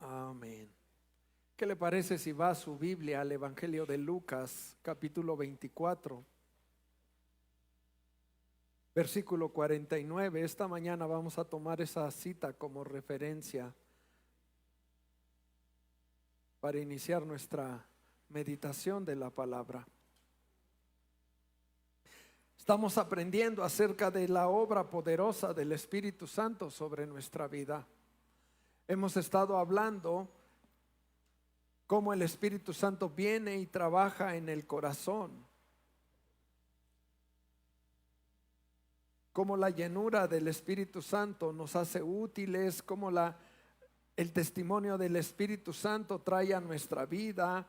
Amén. ¿Qué le parece si va a su Biblia al Evangelio de Lucas, capítulo 24, versículo 49? Esta mañana vamos a tomar esa cita como referencia para iniciar nuestra meditación de la palabra. Estamos aprendiendo acerca de la obra poderosa del Espíritu Santo sobre nuestra vida. Hemos estado hablando cómo el Espíritu Santo viene y trabaja en el corazón, cómo la llenura del Espíritu Santo nos hace útiles, cómo el testimonio del Espíritu Santo trae a nuestra vida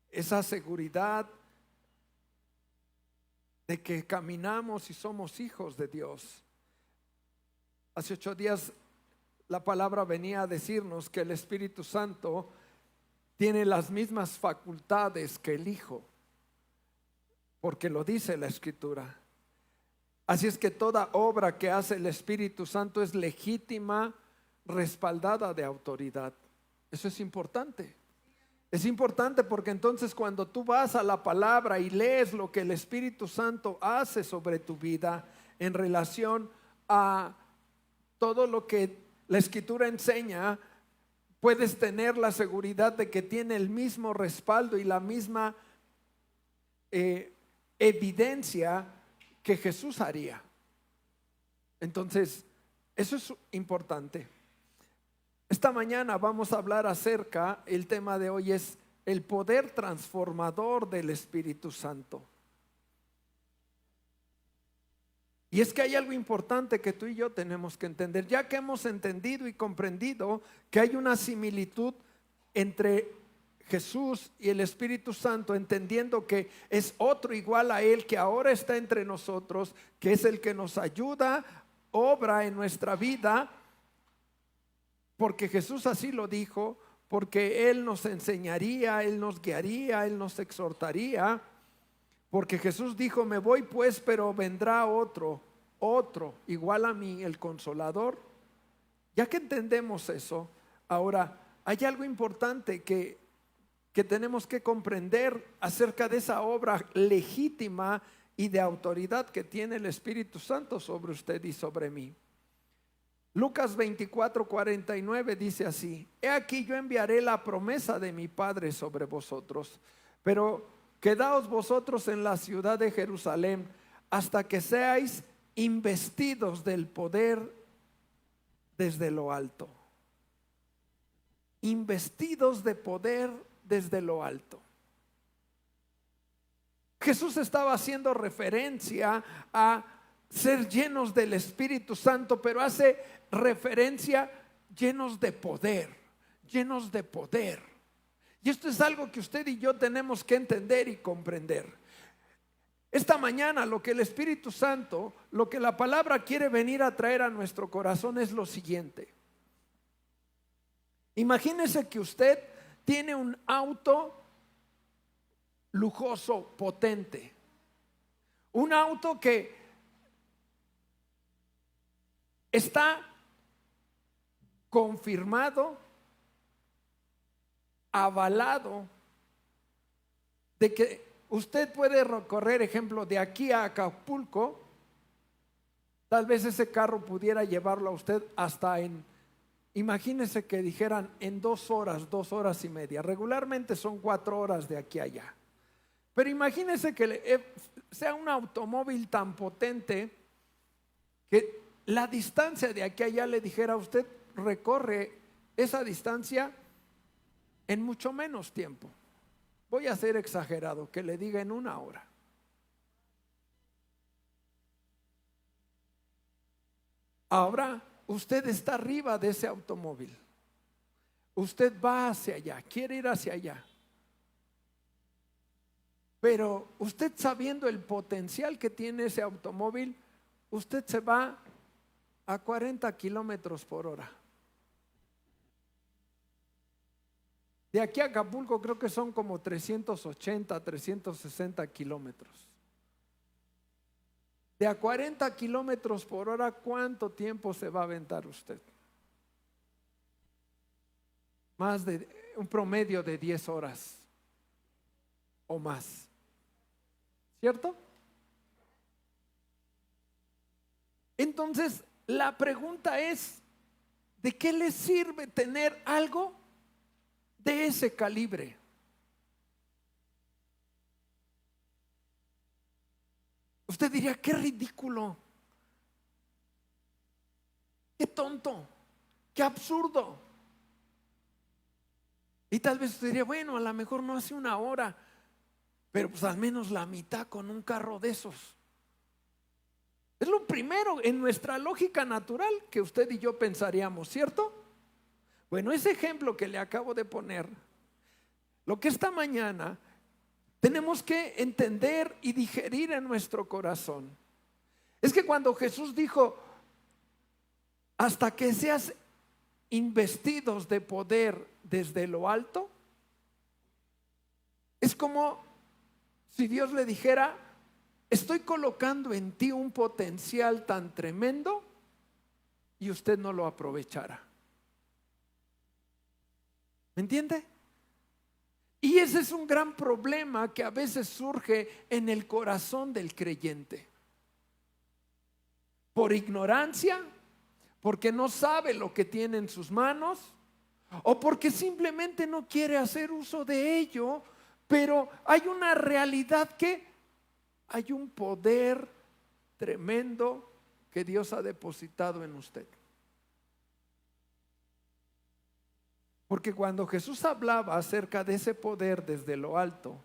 esa seguridad de que caminamos y somos hijos de Dios. Hace 8 días la palabra venía a decirnos que el Espíritu Santo tiene las mismas facultades que el Hijo, porque lo dice la Escritura. Así es que toda obra que hace el Espíritu Santo es legítima, respaldada de autoridad. Eso es importante. Es importante porque entonces cuando tú vas a la palabra y lees lo que el Espíritu Santo hace sobre tu vida en relación a todo lo que la Escritura enseña, puedes tener la seguridad de que tiene el mismo respaldo y la misma evidencia que Jesús haría. Entonces, eso es importante. Esta mañana vamos a hablar acerca, el tema de hoy es el poder transformador del Espíritu Santo. Y es que hay algo importante que tú y yo tenemos que entender, ya que hemos entendido y comprendido que hay una similitud entre Jesús y el Espíritu Santo, entendiendo que es otro igual a Él, que ahora está entre nosotros, que es el que nos ayuda, obra en nuestra vida, porque Jesús así lo dijo, porque Él nos enseñaría, Él nos guiaría, Él nos exhortaría. Porque Jesús dijo, me voy pues, pero vendrá otro igual a mí, el Consolador. Ya que entendemos eso, ahora hay algo importante que tenemos que comprender acerca de esa obra legítima y de autoridad que tiene el Espíritu Santo sobre usted y sobre mí. Lucas 24:49 dice así: he aquí yo enviaré la promesa de mi Padre sobre vosotros, pero quedaos vosotros en la ciudad de Jerusalén hasta que seáis investidos del poder desde lo alto. Investidos de poder desde lo alto. Jesús estaba haciendo referencia a ser llenos del Espíritu Santo, pero hace referencia llenos de poder, llenos de poder. Y esto es algo que usted y yo tenemos que entender y comprender. Esta mañana lo que el Espíritu Santo, lo que la palabra quiere venir a traer a nuestro corazón es lo siguiente. Imagínese que usted tiene un auto lujoso, potente. Un auto que está confirmado, avalado de que usted puede recorrer, ejemplo, de aquí a Acapulco. Tal vez ese carro pudiera llevarlo a usted hasta imagínese que dijeran en 2 horas, 2 horas y media. Regularmente son 4 horas de aquí a allá. Pero imagínese que sea un automóvil tan potente que la distancia de aquí a allá le dijera a usted, recorre esa distancia en mucho menos tiempo. Voy a ser exagerado, que le diga en 1 hora. Ahora usted está arriba de ese automóvil. Usted va hacia allá, quiere ir hacia allá. Pero usted, sabiendo el potencial que tiene ese automóvil, usted se va a 40 kilómetros por hora. De aquí a Acapulco creo que son como 380, 360 kilómetros. De a 40 kilómetros por hora, ¿cuánto tiempo se va a aventar usted? más de un promedio de 10 horas o más, ¿cierto? Entonces, la pregunta es, ¿de qué le sirve tener algo de ese calibre? Usted diría, qué ridículo, qué tonto, qué absurdo. Y tal vez usted diría, bueno, a lo mejor no hace una hora, pero pues al menos la mitad con un carro de esos. Es lo primero en nuestra lógica natural que usted y yo pensaríamos, ¿cierto? Bueno, ese ejemplo que le acabo de poner, lo que esta mañana tenemos que entender y digerir en nuestro corazón, es que cuando Jesús dijo, hasta que seas investidos de poder desde lo alto, es como si Dios le dijera, estoy colocando en ti un potencial tan tremendo y usted no lo aprovechará. ¿Me entiende? Y ese es un gran problema que a veces surge en el corazón del creyente. Por ignorancia, porque no sabe lo que tiene en sus manos, o porque simplemente no quiere hacer uso de ello. Pero hay una realidad, que hay un poder tremendo que Dios ha depositado en usted. Porque cuando Jesús hablaba acerca de ese poder desde lo alto,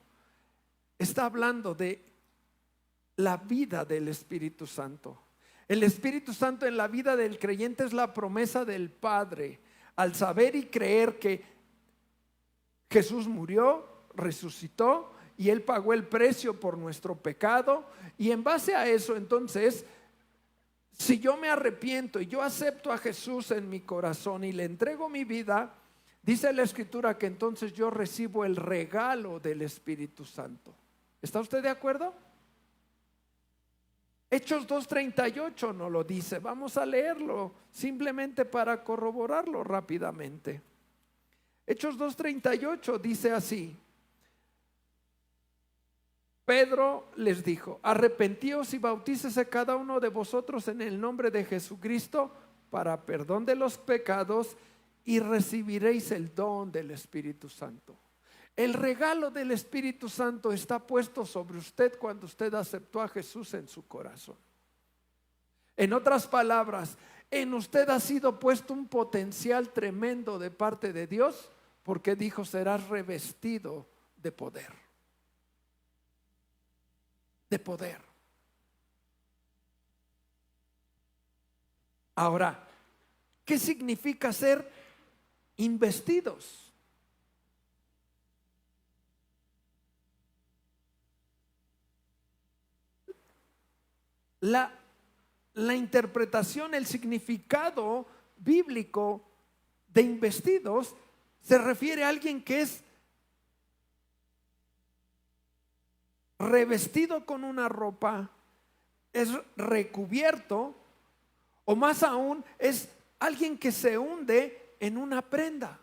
está hablando de la vida del Espíritu Santo. El Espíritu Santo en la vida del creyente es la promesa del Padre. Al saber y creer que Jesús murió, resucitó y Él pagó el precio por nuestro pecado, y en base a eso, entonces, si yo me arrepiento y yo acepto a Jesús en mi corazón y le entrego mi vida, dice la Escritura que entonces yo recibo el regalo del Espíritu Santo. ¿Está usted de acuerdo? Hechos 2:38 nos lo dice. Vamos a leerlo simplemente para corroborarlo rápidamente. Hechos 2:38 dice así: Pedro les dijo, arrepentíos y bautícese cada uno de vosotros en el nombre de Jesucristo para perdón de los pecados, y recibiréis el don del Espíritu Santo. El regalo del Espíritu Santo está puesto sobre usted cuando usted aceptó a Jesús en su corazón. En otras palabras, en usted ha sido puesto un potencial tremendo de parte de Dios, porque dijo, serás revestido de poder. De poder. Ahora, ¿qué significa ser investidos? La interpretación, el significado bíblico de investidos se refiere a alguien que es revestido con una ropa, es recubierto, o más aún, es alguien que se hunde en una prenda.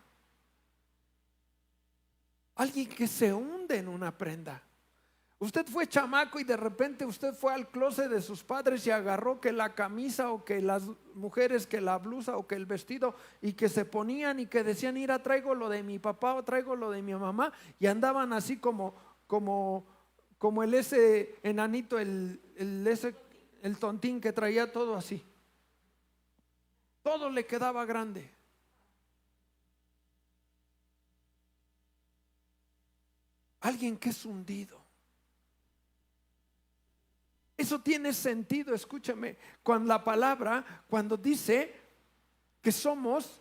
Alguien que se hunde en una prenda. Usted fue chamaco y de repente usted fue al closet de sus padres y agarró que la camisa, o que las mujeres que la blusa, o que el vestido, y que se ponían y que decían, mira, traigo lo de mi papá o traigo lo de mi mamá, y andaban así como el ese enanito, el tontín que traía todo así. Todo le quedaba grande. Alguien que es hundido. Eso tiene sentido, escúchame, con la palabra, cuando dice que somos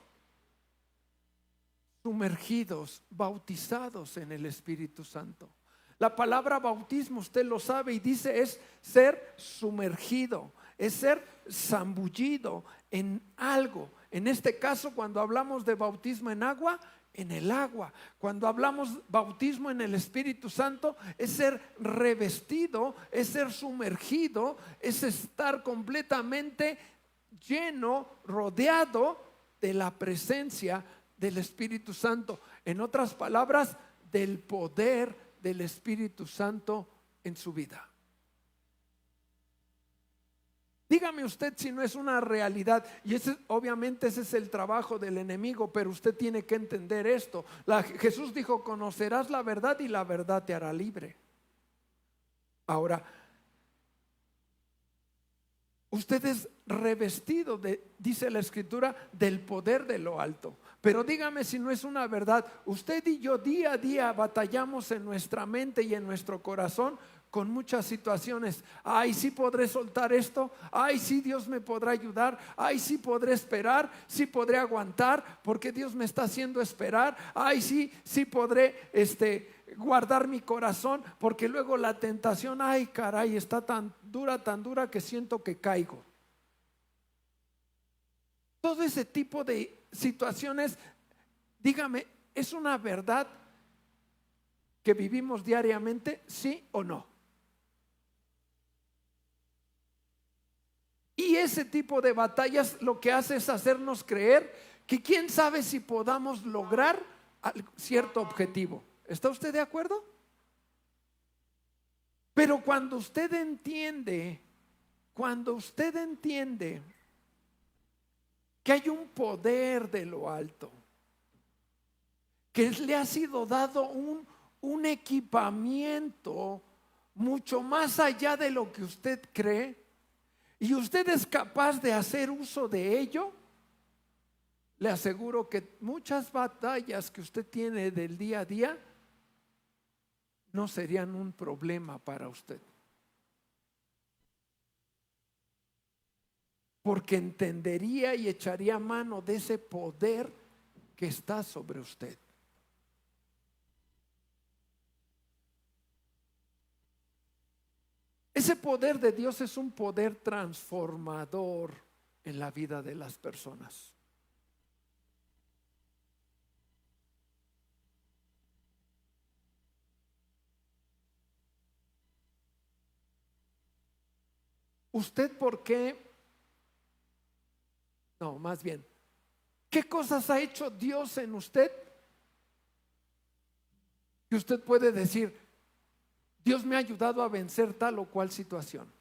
sumergidos, bautizados en el Espíritu Santo. La palabra bautismo, usted lo sabe, y dice es ser sumergido, es ser zambullido en algo. En este caso, cuando hablamos de bautismo en agua, en el agua. Cuando hablamos bautismo en el Espíritu Santo, es ser revestido, es ser sumergido, es estar completamente lleno, rodeado de la presencia del Espíritu Santo. En otras palabras, del poder del Espíritu Santo en su vida. Dígame usted si no es una realidad. Y obviamente ese es el trabajo del enemigo, pero usted tiene que entender esto. Jesús dijo: conocerás la verdad y la verdad te hará libre. Ahora, usted es revestido dice la Escritura, del poder de lo alto. Pero dígame si no es una verdad. Usted y yo día a día batallamos en nuestra mente y en nuestro corazón con muchas situaciones. Ay, sí podré soltar esto. Ay, sí, Dios me podrá ayudar. Ay, sí podré esperar. Sí podré aguantar porque Dios me está haciendo esperar. Ay, sí, sí podré guardar mi corazón porque luego la tentación, ay caray, está tan dura que siento que caigo. Todo ese tipo de situaciones, dígame, ¿es una verdad que vivimos diariamente? ¿Sí o no? Y ese tipo de batallas lo que hace es hacernos creer que quién sabe si podamos lograr cierto objetivo. ¿Está usted de acuerdo? Pero cuando usted entiende que hay un poder de lo alto, que le ha sido dado un equipamiento mucho más allá de lo que usted cree, y usted es capaz de hacer uso de ello, le aseguro que muchas batallas que usted tiene del día a día no serían un problema para usted. Porque entendería y echaría mano de ese poder que está sobre usted. Ese poder de Dios es un poder transformador en la vida de las personas. ¿Usted por qué? No, más bien, ¿qué cosas ha hecho Dios en usted? Que usted puede decir: Dios me ha ayudado a vencer tal o cual situación.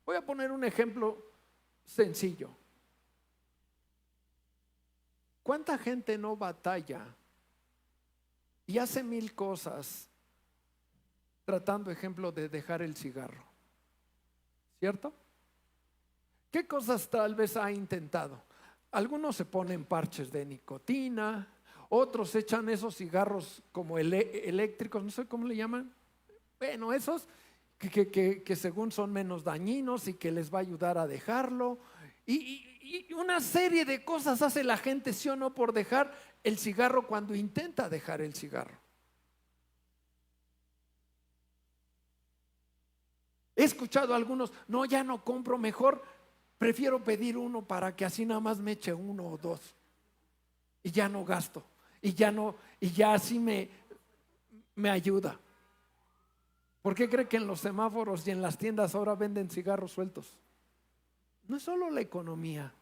Voy a poner un ejemplo sencillo. ¿Cuánta gente no batalla y hace mil cosas tratando, ejemplo, de dejar el cigarro? ¿Cierto? ¿Qué cosas tal vez ha intentado? Algunos se ponen parches de nicotina, otros echan esos cigarros como eléctricos, no sé cómo le llaman. Bueno, esos que según son menos dañinos y que les va a ayudar a dejarlo. Y una serie de cosas hace la gente, sí o no, por dejar el cigarro cuando intenta dejar el cigarro. He escuchado a algunos: no, ya no compro, mejor prefiero pedir uno para que así nada más me eche uno o dos y ya no gasto y ya así me ayuda. ¿Por qué cree que en los semáforos y en las tiendas ahora venden cigarros sueltos? No es solo la economía.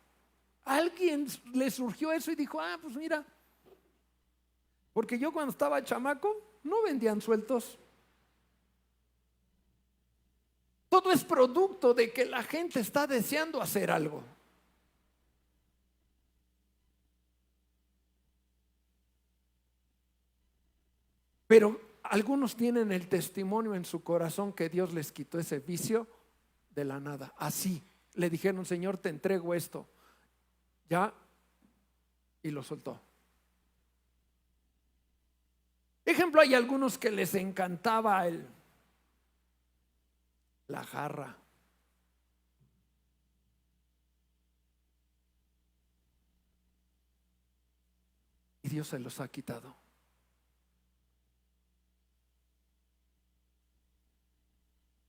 A alguien le surgió eso y dijo: pues mira, porque yo cuando estaba chamaco no vendían sueltos. Todo es producto de que la gente está deseando hacer algo. Pero algunos tienen el testimonio en su corazón que Dios les quitó ese vicio de la nada. Así le dijeron: Señor, te entrego esto. Ya, y lo soltó. Ejemplo, hay algunos que les encantaba la jarra. Y Dios se los ha quitado.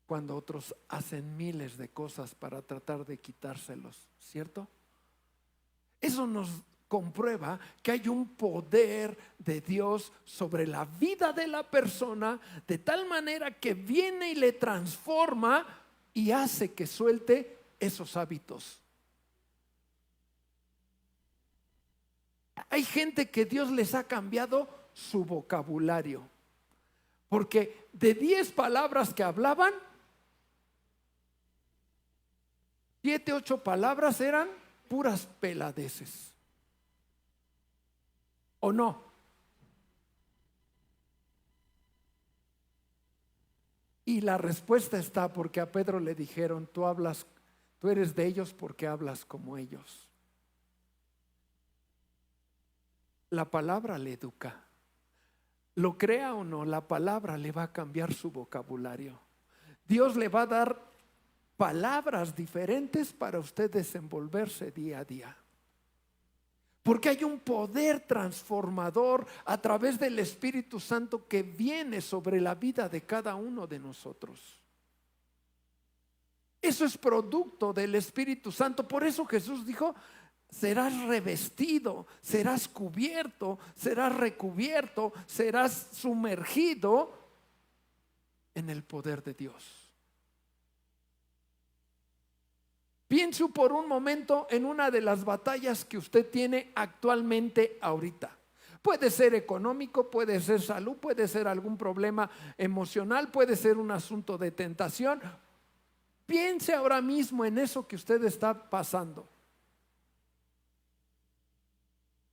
Cuando otros hacen miles de cosas para tratar de quitárselos, ¿cierto? Eso nos comprueba que hay un poder de Dios sobre la vida de la persona, de tal manera que viene y le transforma y hace que suelte esos hábitos. Hay gente que Dios les ha cambiado su vocabulario. Porque de 10 palabras que hablaban, 7, 8 palabras eran puras peladeces. ¿O no? Y la respuesta está porque a Pedro le dijeron, tú eres de ellos porque hablas como ellos. La palabra le educa. Lo crea o no, la palabra le va a cambiar su vocabulario. Dios le va a dar palabras diferentes para usted desenvolverse día a día. Porque hay un poder transformador a través del Espíritu Santo que viene sobre la vida de cada uno de nosotros. Eso es producto del Espíritu Santo. Por eso Jesús dijo, serás revestido, serás cubierto, serás recubierto, serás sumergido en el poder de Dios. Piense por un momento en una de las batallas que usted tiene actualmente ahorita. Puede ser económico, puede ser salud, puede ser algún problema emocional, puede ser un asunto de tentación. Piense ahora mismo en eso que usted está pasando.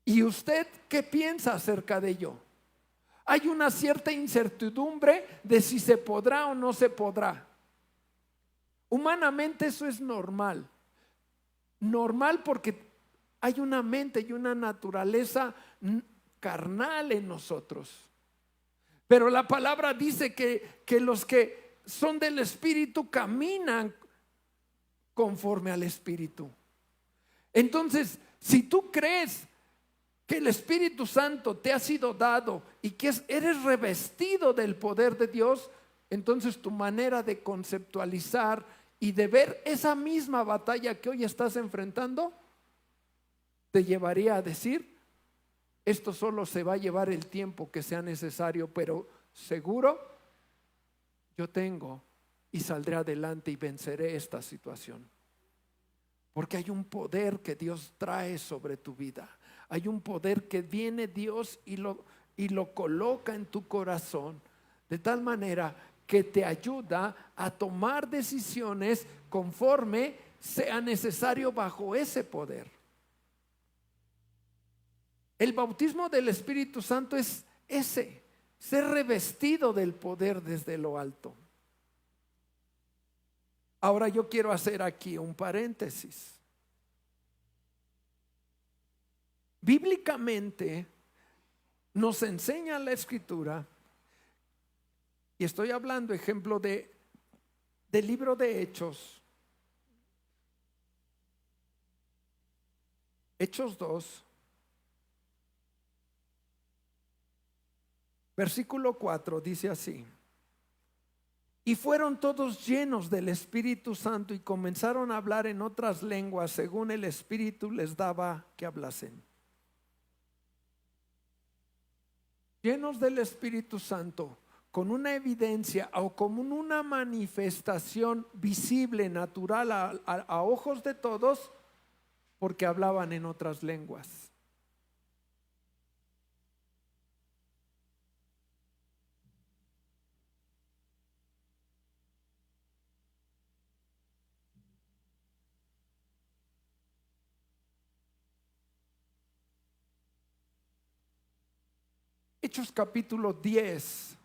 ¿Y usted qué piensa acerca de ello? Hay una cierta incertidumbre de si se podrá o no se podrá. Humanamente eso es normal. Normal porque hay una mente y una naturaleza carnal en nosotros. Pero la palabra dice que los que son del Espíritu caminan conforme al Espíritu. Entonces, si tú crees que el Espíritu Santo te ha sido dado y que eres revestido del poder de Dios, entonces tu manera de conceptualizar y de ver esa misma batalla que hoy estás enfrentando te llevaría a decir, esto solo se va a llevar el tiempo que sea necesario, pero seguro yo tengo y saldré adelante y venceré esta situación. Porque hay un poder que Dios trae sobre tu vida. Hay un poder que viene Dios y lo coloca en tu corazón de tal manera que te ayuda a tomar decisiones conforme sea necesario bajo ese poder. El bautismo del Espíritu Santo es ser revestido del poder desde lo alto. Ahora yo quiero hacer aquí un paréntesis. Bíblicamente nos enseña la Escritura, y estoy hablando ejemplo del libro de Hechos, Hechos 2, versículo 4, dice así: y fueron todos llenos del Espíritu Santo y comenzaron a hablar en otras lenguas según el Espíritu les daba que hablasen. Llenos del Espíritu Santo, con una evidencia o como una manifestación visible, natural a ojos de todos, porque hablaban en otras lenguas. Hechos capítulo 10.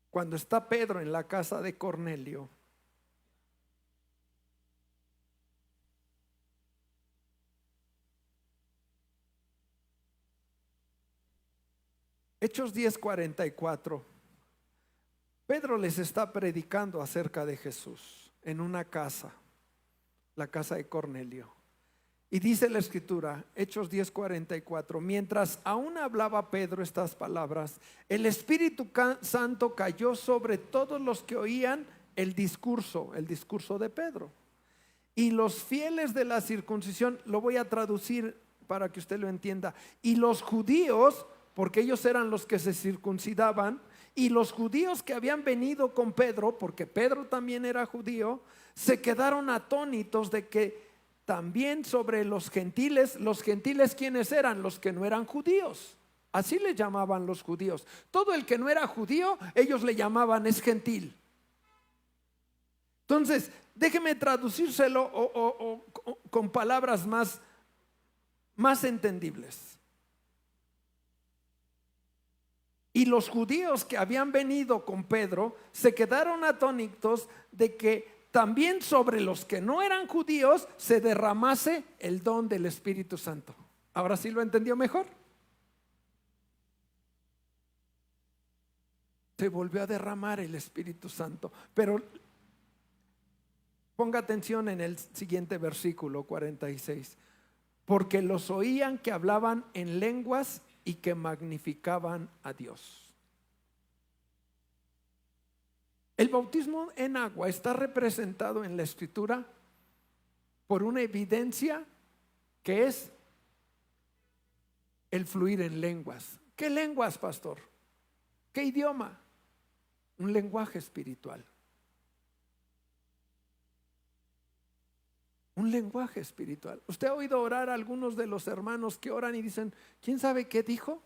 Cuando está Pedro en la casa de Cornelio, Hechos 10:44, Pedro les está predicando acerca de Jesús en una casa, la casa de Cornelio. Y dice la Escritura, Hechos 10:44, mientras aún hablaba Pedro estas palabras, el Espíritu Santo cayó sobre todos los que oían el discurso de Pedro. Y los fieles de la circuncisión, lo voy a traducir para que usted lo entienda, y los judíos, porque ellos eran los que se circuncidaban, y los judíos que habían venido con Pedro, porque Pedro también era judío, se quedaron atónitos de que también sobre los gentiles. Los gentiles, ¿quiénes eran? Los que no eran judíos. Así le llamaban los judíos. Todo el que no era judío, ellos le llamaban es gentil. Entonces, déjeme traducírselo con palabras más entendibles. Y los judíos que habían venido con Pedro se quedaron atónitos de que también sobre los que no eran judíos se derramase el don del Espíritu Santo. ¿Ahora sí lo entendió mejor? Se volvió a derramar el Espíritu Santo. Pero ponga atención en el siguiente versículo 46. Porque los oían que hablaban en lenguas y que magnificaban a Dios. El bautismo en agua está representado en la Escritura por una evidencia que es el fluir en lenguas. ¿Qué lenguas, pastor? ¿Qué idioma? Un lenguaje espiritual. Un lenguaje espiritual. ¿Usted ha oído orar a algunos de los hermanos que oran y dicen, ¿quién sabe qué dijo?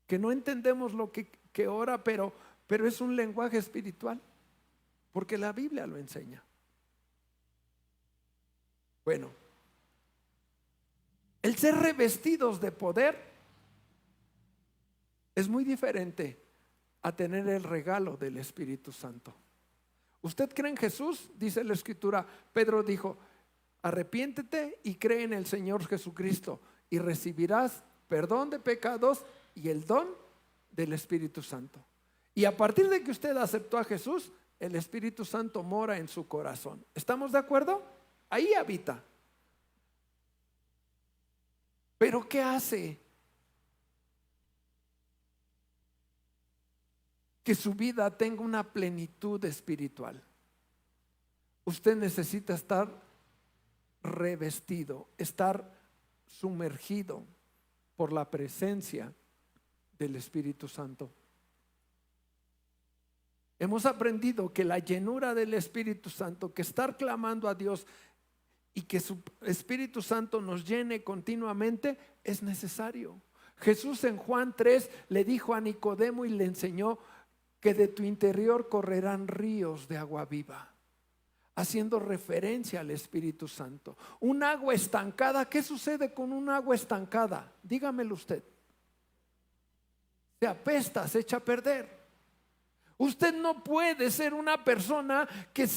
Que no entendemos lo que ora, pero es un lenguaje espiritual, porque la Biblia lo enseña. Bueno, el ser revestidos de poder es muy diferente a tener el regalo del Espíritu Santo. ¿Usted cree en Jesús? Dice la Escritura. Pedro dijo, arrepiéntete y cree en el Señor Jesucristo y recibirás perdón de pecados y el don del Espíritu Santo. Y a partir de que usted aceptó a Jesús, el Espíritu Santo mora en su corazón. ¿Estamos de acuerdo? Ahí habita. Pero ¿qué hace que su vida tenga una plenitud espiritual? Usted necesita estar revestido, estar sumergido por la presencia del Espíritu Santo. Hemos aprendido que la llenura del Espíritu Santo, que estar clamando a Dios y que su Espíritu Santo nos llene continuamente es necesario. Jesús en Juan 3 le dijo a Nicodemo y le enseñó que de tu interior correrán ríos de agua viva, haciendo referencia al Espíritu Santo. Un agua estancada, ¿qué sucede con un agua estancada? Dígamelo usted. Se apesta, se echa a perder. Usted no puede ser una persona que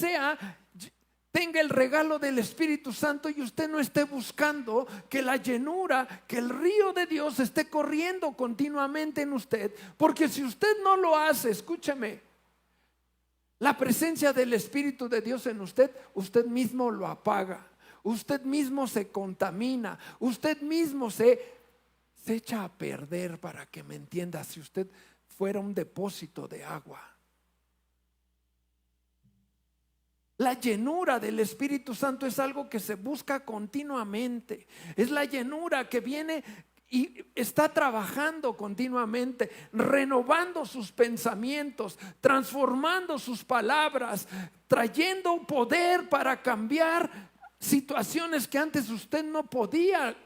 tenga el regalo del Espíritu Santo y usted no esté buscando que la llenura, que el río de Dios esté corriendo continuamente en usted. Porque si usted no lo hace, escúcheme, la presencia del Espíritu de Dios en usted, usted mismo lo apaga, usted mismo se contamina, usted mismo se echa a perder, para que me entienda, si usted fuera un depósito de agua. La llenura del Espíritu Santo es algo que se busca continuamente. Es la llenura que viene y está trabajando continuamente, renovando sus pensamientos, transformando sus palabras, trayendo poder para cambiar situaciones que antes usted no podía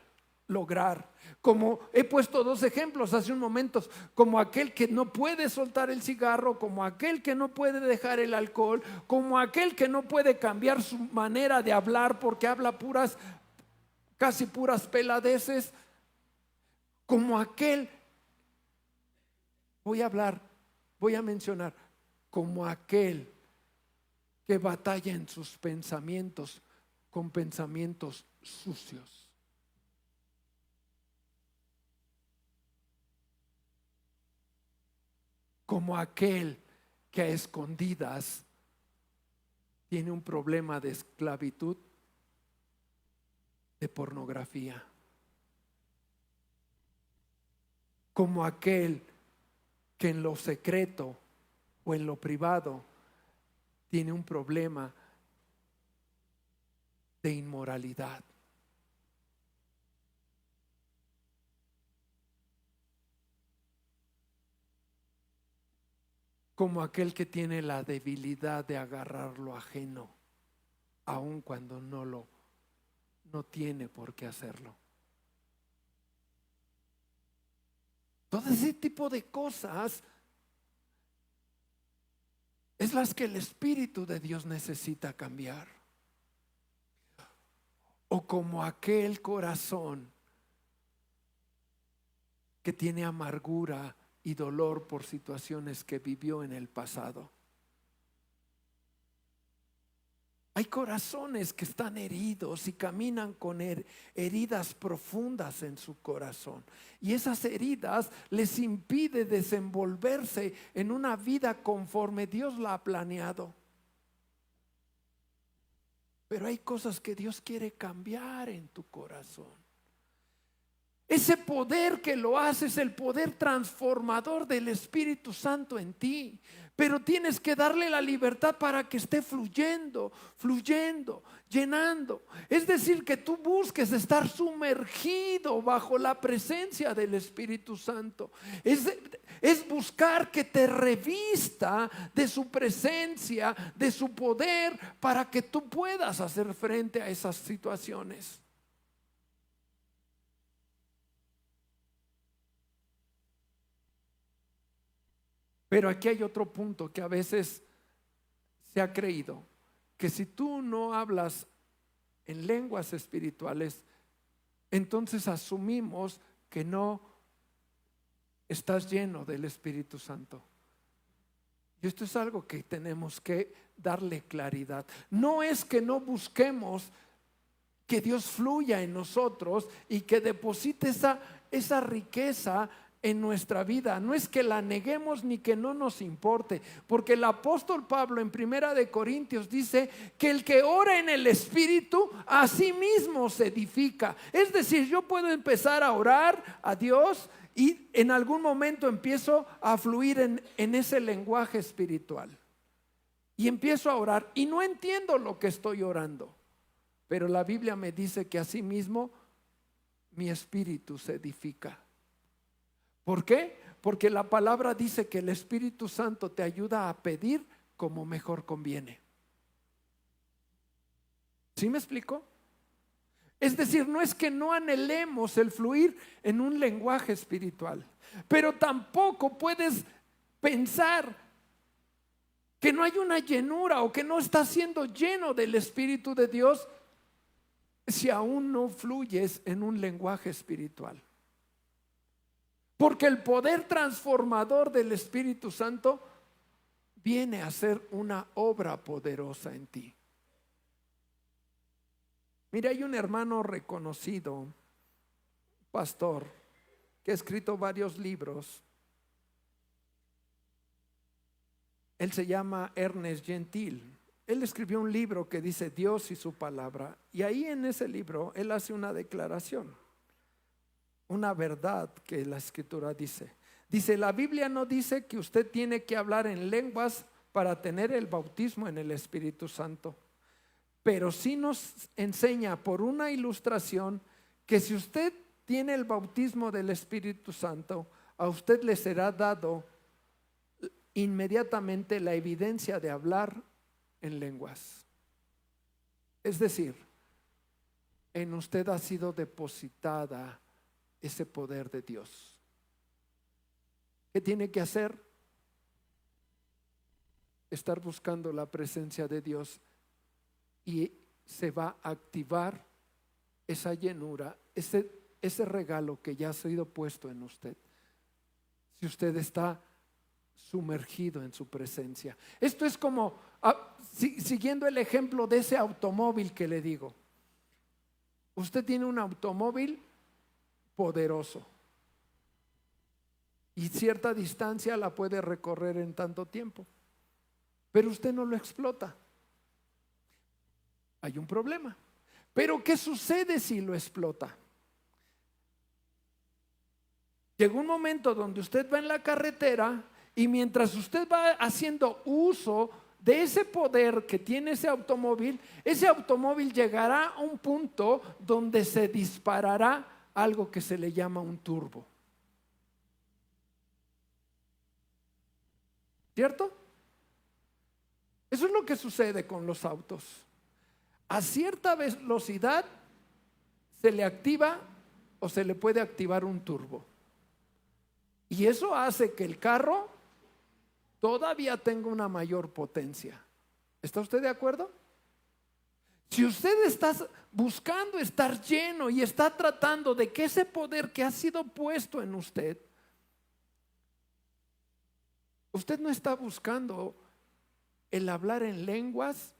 lograr. Como he puesto dos ejemplos hace un momento, como aquel que no puede soltar el cigarro, como aquel que no puede dejar el alcohol, como aquel que no puede cambiar su manera de hablar porque habla casi puras peladeces, como aquel, voy a mencionar, como aquel que batalla en sus pensamientos con pensamientos sucios. Como aquel que a escondidas tiene un problema de esclavitud, de pornografía. Como aquel que en lo secreto o en lo privado tiene un problema de inmoralidad. Como aquel que tiene la debilidad de agarrar lo ajeno aun cuando no tiene por qué hacerlo. Todo ese tipo de cosas es las que el Espíritu de Dios necesita cambiar. O como aquel corazón que tiene amargura y dolor por situaciones que vivió en el pasado. Hay corazones que están heridos y caminan con heridas profundas en su corazón. Y esas heridas les impide desenvolverse en una vida conforme Dios la ha planeado. Pero hay cosas que Dios quiere cambiar en tu corazón. Ese poder que lo hace es el poder transformador del Espíritu Santo en ti. Pero tienes que darle la libertad para que esté fluyendo, llenando. Es decir, que tú busques estar sumergido bajo la presencia del Espíritu Santo. Es buscar que te revista de su presencia, de su poder, para que tú puedas hacer frente a esas situaciones. Pero aquí hay otro punto que a veces se ha creído, que si tú no hablas en lenguas espirituales, entonces asumimos que no estás lleno del Espíritu Santo. Y esto es algo que tenemos que darle claridad. No es que no busquemos que Dios fluya en nosotros y que deposite esa riqueza en nuestra vida. No es que la neguemos ni que no nos importe, porque el apóstol Pablo en 1 Corintios dice que el que ora en el Espíritu a sí mismo se edifica. Es decir, yo puedo empezar a orar a Dios y en algún momento empiezo a fluir en ese lenguaje espiritual y empiezo a orar y no entiendo lo que estoy orando, pero la Biblia me dice que a sí mismo mi espíritu se edifica. ¿Por qué? Porque la palabra dice que el Espíritu Santo te ayuda a pedir como mejor conviene. ¿Sí me explico? Es decir, no es que no anhelemos el fluir en un lenguaje espiritual, pero tampoco puedes pensar que no hay una llenura o que no estás siendo lleno del Espíritu de Dios si aún no fluyes en un lenguaje espiritual. Porque el poder transformador del Espíritu Santo viene a ser una obra poderosa en ti. Mira, hay un hermano reconocido, pastor, que ha escrito varios libros. Él se llama Ernest Gentil. Él escribió un libro que dice Dios y su palabra. Y ahí en ese libro él hace una declaración, una verdad que la Escritura dice. Dice, la Biblia no dice que usted tiene que hablar en lenguas para tener el bautismo en el Espíritu Santo, pero sí nos enseña por una ilustración que si usted tiene el bautismo del Espíritu Santo, a usted le será dado inmediatamente la evidencia de hablar en lenguas. Es decir, en usted ha sido depositada ese poder de Dios. ¿Qué tiene que hacer? Estar buscando la presencia de Dios y se va a activar esa llenura, ese regalo que ya ha sido puesto en usted. Si usted está sumergido en su presencia. Esto es como, siguiendo el ejemplo de ese automóvil que le digo. Usted tiene un automóvil poderoso y cierta distancia la puede recorrer en tanto tiempo, pero usted no lo explota. Hay un problema. Pero ¿qué sucede si lo explota? Llega un momento donde usted va en la carretera y mientras usted va haciendo uso de ese poder que tiene ese automóvil llegará a un punto donde se disparará algo que se le llama un turbo. ¿Cierto? Eso es lo que sucede con los autos. a cierta velocidad se le activa o se le puede activar un turbo. Y eso hace que el carro todavía tenga una mayor potencia. ¿Está usted de acuerdo? Si usted está buscando estar lleno y está tratando de que ese poder que ha sido puesto en usted, usted no está buscando el hablar en lenguas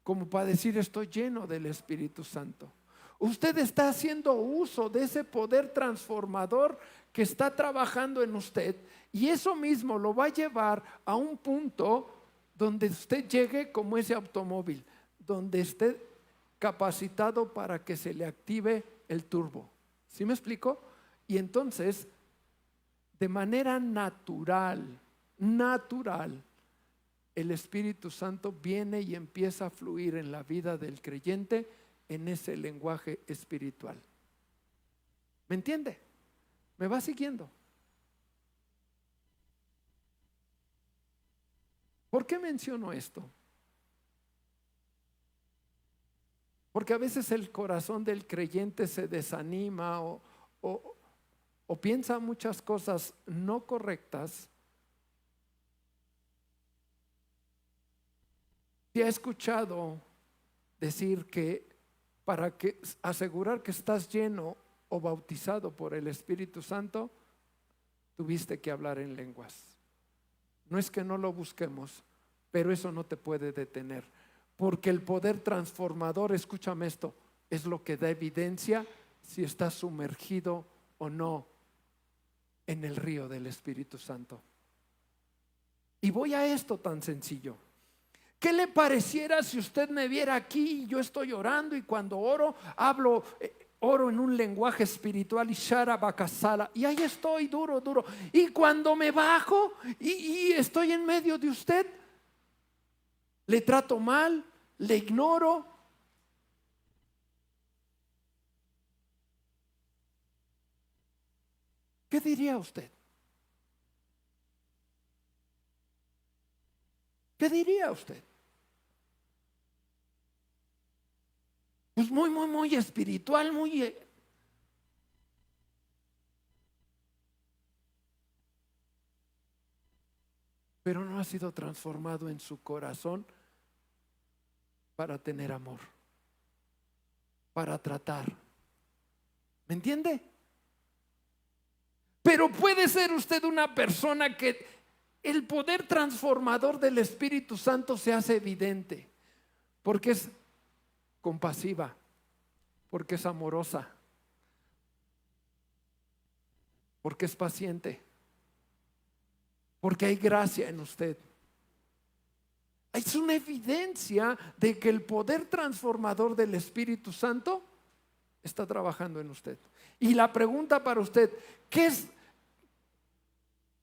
como para decir estoy lleno del Espíritu Santo. Usted está haciendo uso de ese poder transformador que está trabajando en usted, y eso mismo lo va a llevar a un punto donde usted llegue como ese automóvil, donde esté capacitado para que se le active el turbo. ¿Sí me explico? Y entonces, de manera natural, el Espíritu Santo viene y empieza a fluir en la vida del creyente en ese lenguaje espiritual. ¿Me entiende? ¿Me va siguiendo? ¿Por qué menciono esto? Porque a veces el corazón del creyente se desanima o piensa muchas cosas no correctas. ¿Te ha escuchado decir que para asegurar que estás lleno o bautizado por el Espíritu Santo, tuviste que hablar en lenguas? No es que no lo busquemos, pero eso no te puede detener, porque el poder transformador, escúchame esto, es lo que da evidencia si estás sumergido o no en el río del Espíritu Santo. Y voy a esto tan sencillo. ¿Qué le pareciera si usted me viera aquí y yo estoy orando, y cuando oro oro en un lenguaje espiritual, y Sharabakasala, y ahí estoy duro, y cuando me bajo y estoy en medio de usted, le trato mal, le ignoro? ¿Qué diría usted? ¿Qué diría usted? Pues muy espiritual, pero no ha sido transformado en su corazón para tener amor, para tratar. ¿Me entiende? Pero puede ser usted una persona que el poder transformador del Espíritu Santo se hace evidente, porque es compasiva, porque es amorosa, porque es paciente, porque hay gracia en usted. Es una evidencia de que el poder transformador del Espíritu Santo está trabajando en usted. Y la pregunta para usted, ¿qué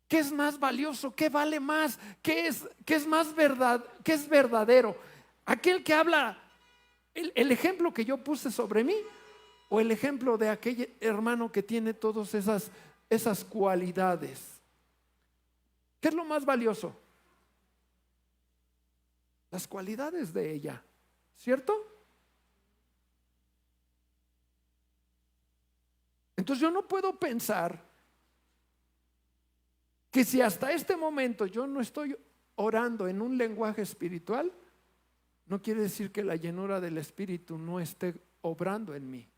es más valioso? ¿Qué vale más? ¿Qué es más verdad? ¿Qué es verdadero? ¿Aquel que habla, el ejemplo que yo puse sobre mí, o el ejemplo de aquel hermano que tiene todas esas cualidades? ¿Qué es lo más valioso? Las cualidades de ella, ¿cierto? Entonces yo no puedo pensar que si hasta este momento yo no estoy orando en un lenguaje espiritual, no quiere decir que la llenura del Espíritu no esté obrando en mí.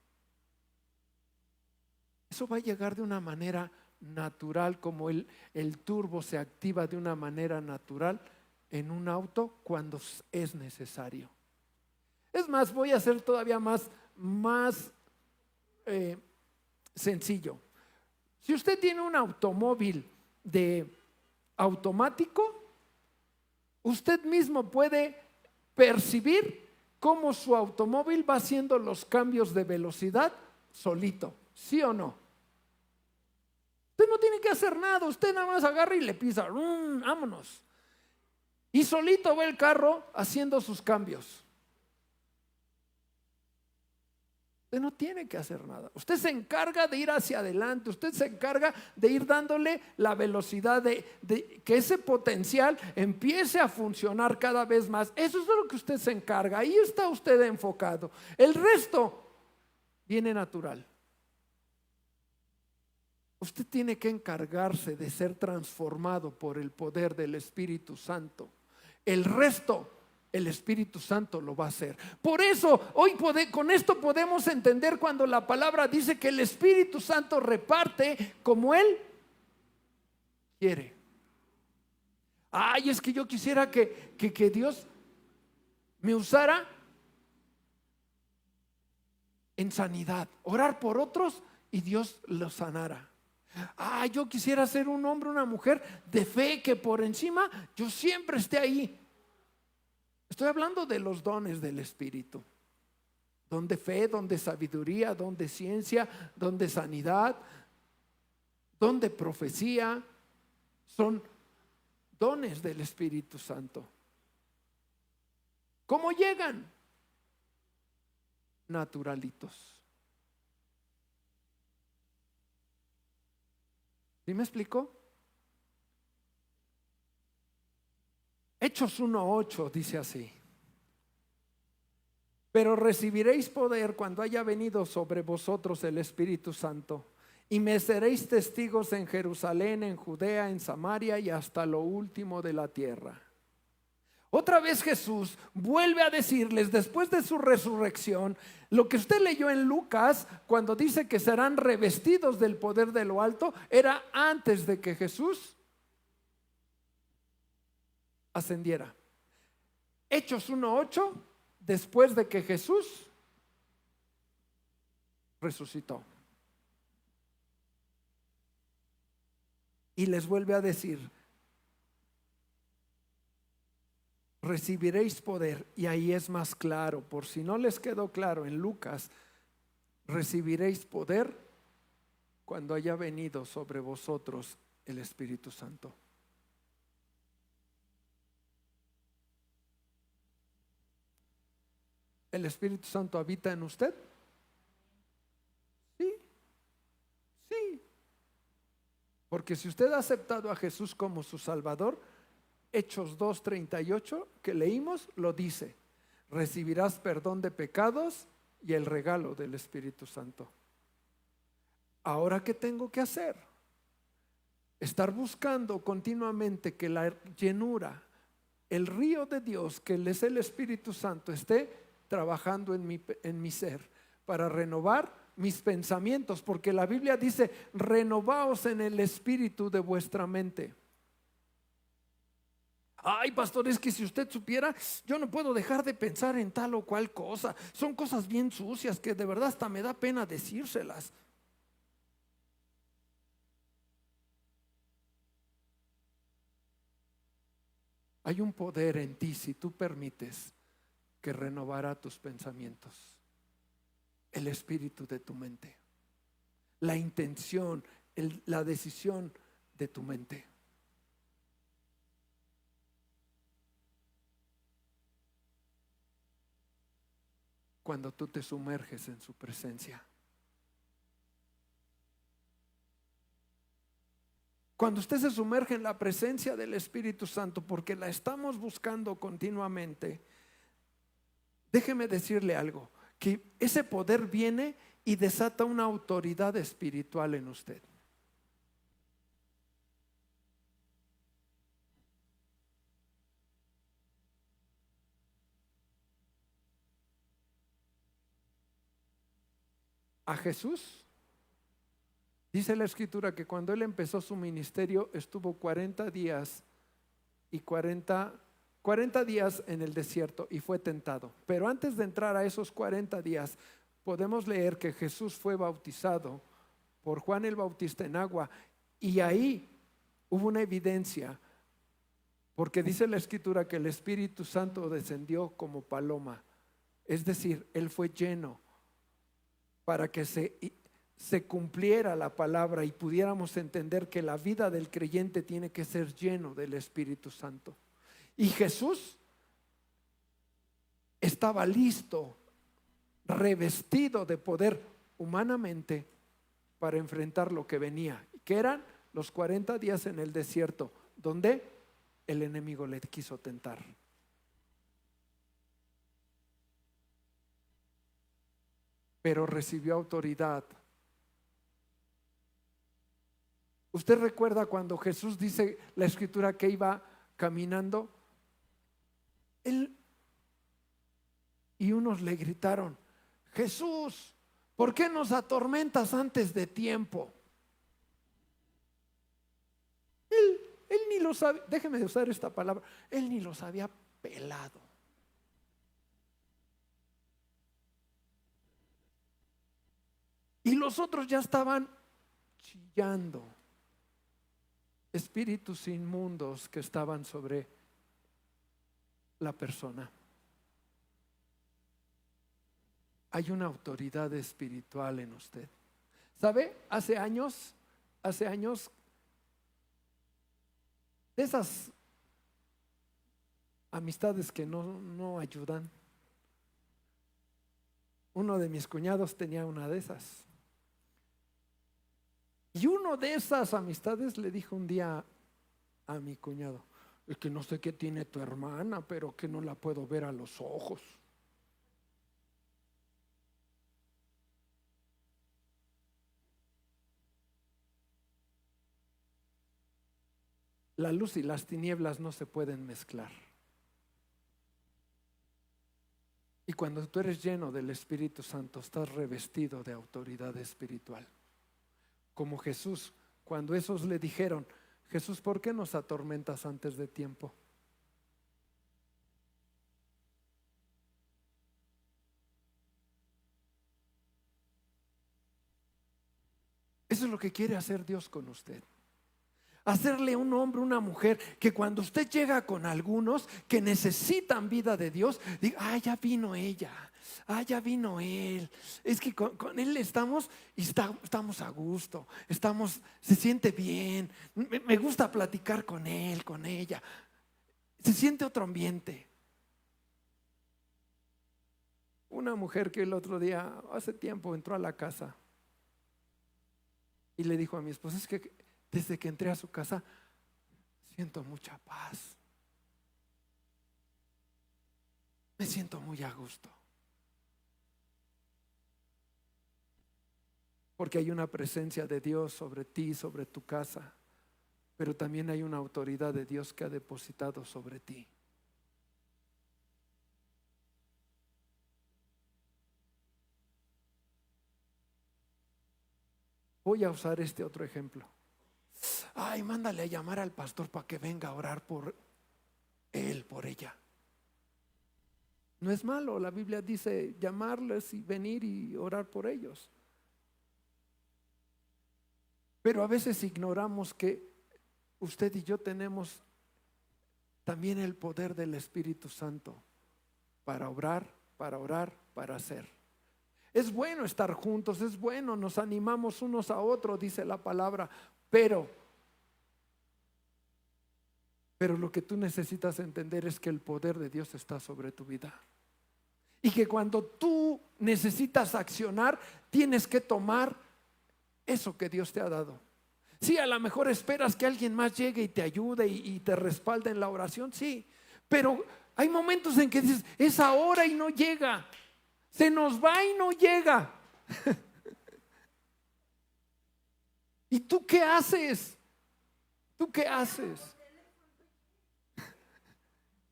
Eso va a llegar de una manera natural, como el turbo se activa de una manera natural en un auto cuando es necesario. Es más, voy a hacer todavía más sencillo. Si usted tiene un automóvil de automático, usted mismo puede percibir cómo su automóvil va haciendo los cambios de velocidad solito, ¿sí o no? Usted no tiene que hacer nada, usted nada más agarra y le pisa, vámonos. Y solito va el carro haciendo sus cambios. Usted no tiene que hacer nada. Usted se encarga de ir hacia adelante. Usted se encarga de ir dándole la velocidad de que ese potencial empiece a funcionar cada vez más. Eso es de lo que usted se encarga. Ahí está usted enfocado. El resto viene natural. Usted tiene que encargarse de ser transformado por el poder del Espíritu Santo. El resto, el Espíritu Santo lo va a hacer. Por eso, hoy con esto podemos entender cuando la palabra dice que el Espíritu Santo reparte como Él quiere. Ay, es que yo quisiera que Dios me usara en sanidad, orar por otros y Dios los sanara. Yo quisiera ser un hombre, una mujer de fe, que por encima yo siempre esté ahí. Estoy hablando de los dones del Espíritu. Don de fe, don de sabiduría, don de ciencia, don de sanidad, don de profecía. Son dones del Espíritu Santo. ¿Cómo llegan? Naturalitos. ¿Sí me explico? Hechos 1:8 dice así: pero recibiréis poder cuando haya venido sobre vosotros el Espíritu Santo, y me seréis testigos en Jerusalén, en Judea, en Samaria y hasta lo último de la tierra. Otra vez Jesús vuelve a decirles, después de su resurrección, lo que usted leyó en Lucas cuando dice que serán revestidos del poder de lo alto, era antes de que Jesús ascendiera. Hechos 1:8, después de que Jesús resucitó. Y les vuelve a decir: recibiréis poder. Y ahí es más claro, por si no les quedó claro en Lucas: recibiréis poder cuando haya venido sobre vosotros el Espíritu Santo. ¿El Espíritu Santo habita en usted? Sí, sí. Porque si usted ha aceptado a Jesús como su Salvador, Hechos 2:38 que leímos lo dice: recibirás perdón de pecados y el regalo del Espíritu Santo. Ahora, ¿qué tengo que hacer? Estar buscando continuamente que la llenura, el río de Dios, que es el Espíritu Santo, esté trabajando en mi ser para renovar mis pensamientos, porque la Biblia dice: renovaos en el espíritu de vuestra mente. Ay, pastor, es que si usted supiera, yo no puedo dejar de pensar en tal o cual cosa. Son cosas bien sucias que de verdad hasta me da pena decírselas. Hay un poder en ti si tú permites que renovará tus pensamientos, el espíritu de tu mente, la intención, la decisión de tu mente. Cuando tú te sumerges en su presencia, cuando usted se sumerge en la presencia del Espíritu Santo, porque la estamos buscando continuamente, déjeme decirle algo, que ese poder viene y desata una autoridad espiritual en usted. A Jesús, dice la Escritura que cuando Él empezó su ministerio estuvo 40 días y 40 días en el desierto y fue tentado. Pero antes de entrar a esos 40 días, podemos leer que Jesús fue bautizado por Juan el Bautista en agua, y ahí hubo una evidencia, porque dice la Escritura que el Espíritu Santo descendió como paloma. Es decir, Él fue lleno para que se cumpliera la palabra y pudiéramos entender que la vida del creyente tiene que ser lleno del Espíritu Santo. Y Jesús estaba listo revestido de poder humanamente para enfrentar lo que venía, que eran los 40 días en el desierto, donde el enemigo le quiso tentar. Pero recibió autoridad. ¿Usted recuerda cuando Jesús dice la escritura que iba caminando? Él y unos le gritaron: Jesús, ¿por qué nos atormentas antes de tiempo? Él ni lo sabe, déjeme usar esta palabra, él ni los había pelado. Y los otros ya estaban chillando, espíritus inmundos que estaban sobre la persona. Hay una autoridad espiritual en usted. ¿Sabe? Hace años, de esas amistades que no ayudan, uno de mis cuñados tenía una de esas. Y uno de esas amistades le dijo un día a mi cuñado: es que no sé qué tiene tu hermana, pero que no la puedo ver a los ojos. La luz y las tinieblas no se pueden mezclar. Y cuando tú eres lleno del Espíritu Santo, estás revestido de autoridad espiritual. Como Jesús, cuando esos le dijeron: Jesús, ¿por qué nos atormentas antes de tiempo? Eso es lo que quiere hacer Dios con usted. Hacerle un hombre, una mujer, que cuando usted llega con algunos que necesitan vida de Dios, diga: ah, ya vino ella, ah, ya vino él. Es que con él estamos y estamos a gusto, se siente bien, me gusta platicar con él, con ella. Se siente otro ambiente. Una mujer que el otro día, hace tiempo, entró a la casa y le dijo a mi esposa: es que desde que entré a su casa siento mucha paz, me siento muy a gusto, porque hay una presencia de Dios sobre ti, sobre tu casa, pero también hay una autoridad de Dios que ha depositado sobre ti. Voy a usar este otro ejemplo. Ay, mándale a llamar al pastor para que venga a orar por él, por ella. No es malo, la Biblia dice llamarles y venir y orar por ellos. Pero a veces ignoramos que usted y yo tenemos también el poder del Espíritu Santo para obrar, para orar, para hacer. Es bueno estar juntos, es bueno, nos animamos unos a otros, dice la palabra, pero lo que tú necesitas entender es que el poder de Dios está sobre tu vida. Y que cuando tú necesitas accionar, tienes que tomar eso que Dios te ha dado. Sí, a lo mejor esperas que alguien más llegue y te ayude y te respalde en la oración, sí. Pero hay momentos en que dices: es ahora y no llega. Se nos va y no llega. ¿Y tú qué haces? ¿Tú qué haces?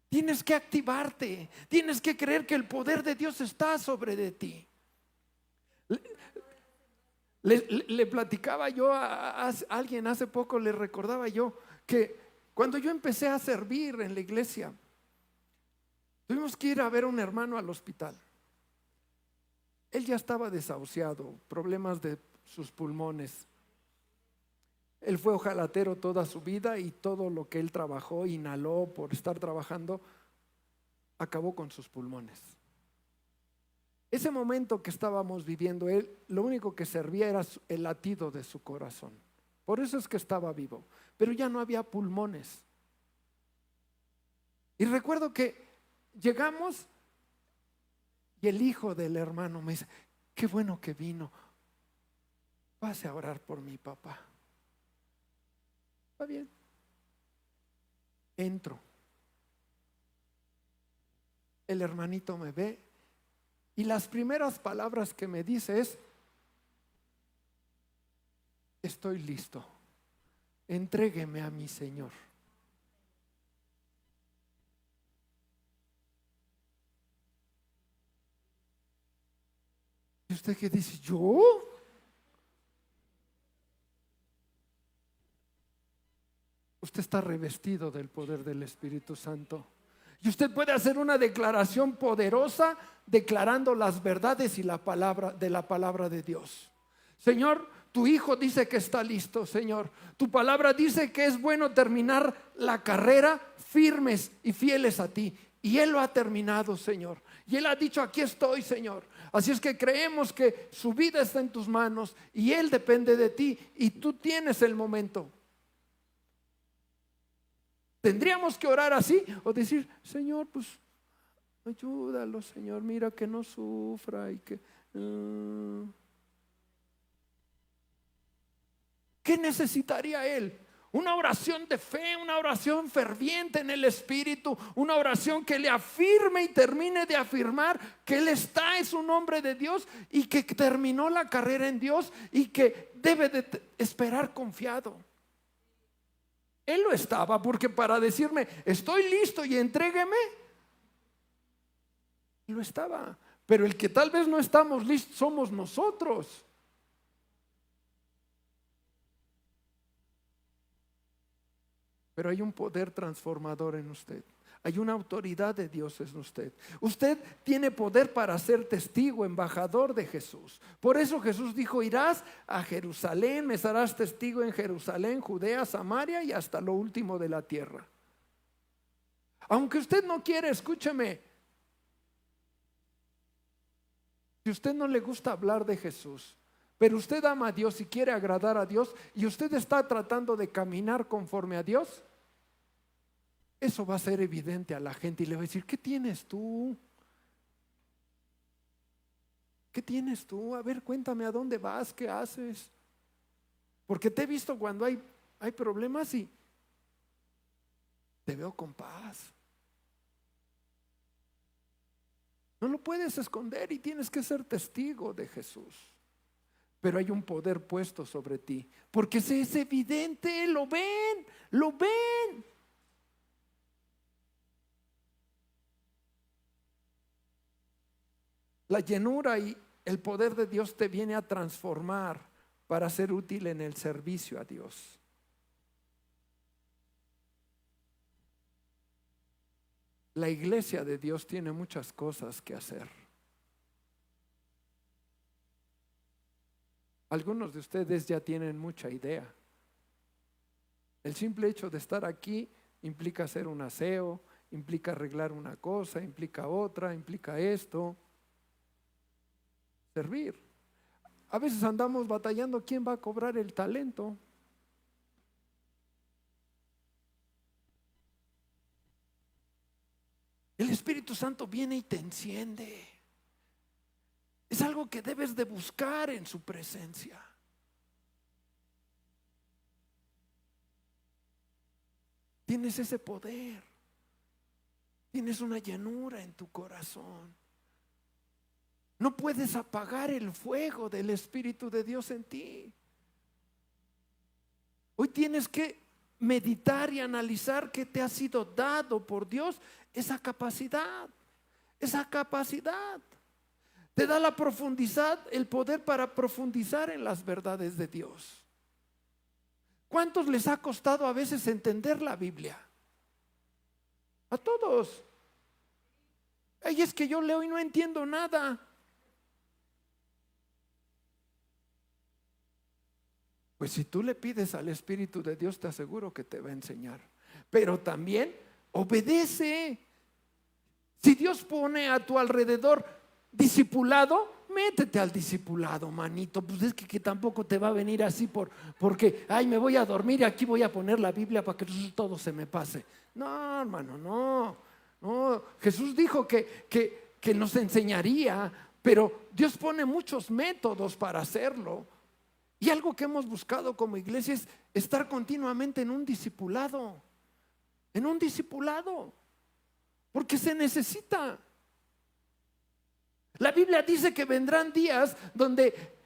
Tienes que activarte. Tienes que creer que el poder de Dios está sobre de ti. Le platicaba yo a alguien hace poco, le recordaba yo que cuando yo empecé a servir en la iglesia, tuvimos que ir a ver a un hermano al hospital. Él ya estaba desahuciado, problemas de sus pulmones. Él fue ojalatero toda su vida y todo lo que él trabajó, inhaló por estar trabajando, acabó con sus pulmones. Ese momento que estábamos viviendo, él lo único que servía era el latido de su corazón. Por eso es que estaba vivo, pero ya no había pulmones. Y recuerdo que llegamos Y el hijo del hermano me dice: qué bueno que vino, pase a orar por mi papá. Está bien. Entro. El hermanito me ve y las primeras palabras que me dice es: estoy listo, entrégueme a mi Señor. ¿Y usted qué dice? ¿Yo? Usted está revestido del poder del Espíritu Santo. Y usted puede hacer una declaración poderosa declarando las verdades y la palabra de Dios. Señor, tu hijo dice que está listo, Señor. Tu palabra dice que es bueno terminar la carrera firmes y fieles a ti. Y él lo ha terminado, Señor. Y él ha dicho: aquí estoy, Señor. Así es que creemos que su vida está en tus manos y él depende de ti y tú tienes el momento. ¿Tendríamos que orar así o decir: Señor, pues ayúdalo, Señor, mira que no sufra y que... ¿Qué necesitaría él? Una oración de fe, una oración ferviente en el Espíritu, una oración que le afirme y termine de afirmar que él es un hombre de Dios y que terminó la carrera en Dios y que debe de esperar confiado. Él lo estaba, porque para decirme: estoy listo y entrégueme, lo estaba. Pero el que tal vez no estamos listos somos nosotros. Pero hay un poder transformador en usted. Hay una autoridad de Dios en usted. Usted tiene poder para ser testigo, embajador de Jesús. Por eso Jesús dijo: irás a Jerusalén, me serás testigo en Jerusalén, Judea, Samaria y hasta lo último de la tierra. Aunque usted no quiere, escúcheme. Si usted no le gusta hablar de Jesús, pero usted ama a Dios y quiere agradar a Dios, y usted está tratando de caminar conforme a Dios, eso va a ser evidente a la gente y le va a decir: ¿qué tienes tú? ¿Qué tienes tú? A ver, cuéntame, ¿a dónde vas? ¿Qué haces? Porque te he visto cuando hay problemas y te veo con paz. No lo puedes esconder y tienes que ser testigo de Jesús. Pero hay un poder puesto sobre ti, porque es evidente, lo ven, lo ven. La llenura y el poder de Dios te viene a transformar para ser útil en el servicio a Dios. La iglesia de Dios tiene muchas cosas que hacer. Algunos de ustedes ya tienen mucha idea. El simple hecho de estar aquí implica hacer un aseo, implica arreglar una cosa, implica otra, implica esto. Servir. A veces andamos batallando quién va a cobrar el talento. El Espíritu Santo viene y te enciende. Es algo que debes de buscar en su presencia. Tienes ese poder. Tienes una llenura en tu corazón. No puedes apagar el fuego del Espíritu de Dios en ti. Hoy tienes que meditar y analizar que te ha sido dado por Dios esa capacidad. Esa capacidad te da la profundidad, el poder para profundizar en las verdades de Dios. ¿Cuántos les ha costado a veces entender la Biblia? A todos. Ay, es que yo leo y no entiendo nada. Pues si tú le pides al Espíritu de Dios, te aseguro que te va a enseñar. Pero también obedece. Si Dios pone a tu alrededor discipulado, métete al discipulado, manito. Pues es que tampoco te va a venir así porque ay, me voy a dormir y aquí voy a poner la Biblia para que todo se me pase. No, hermano, no. Jesús dijo que que nos enseñaría, pero Dios pone muchos métodos para hacerlo. Y algo que hemos buscado como iglesia es estar continuamente en un discipulado, porque se necesita. La Biblia dice que vendrán días donde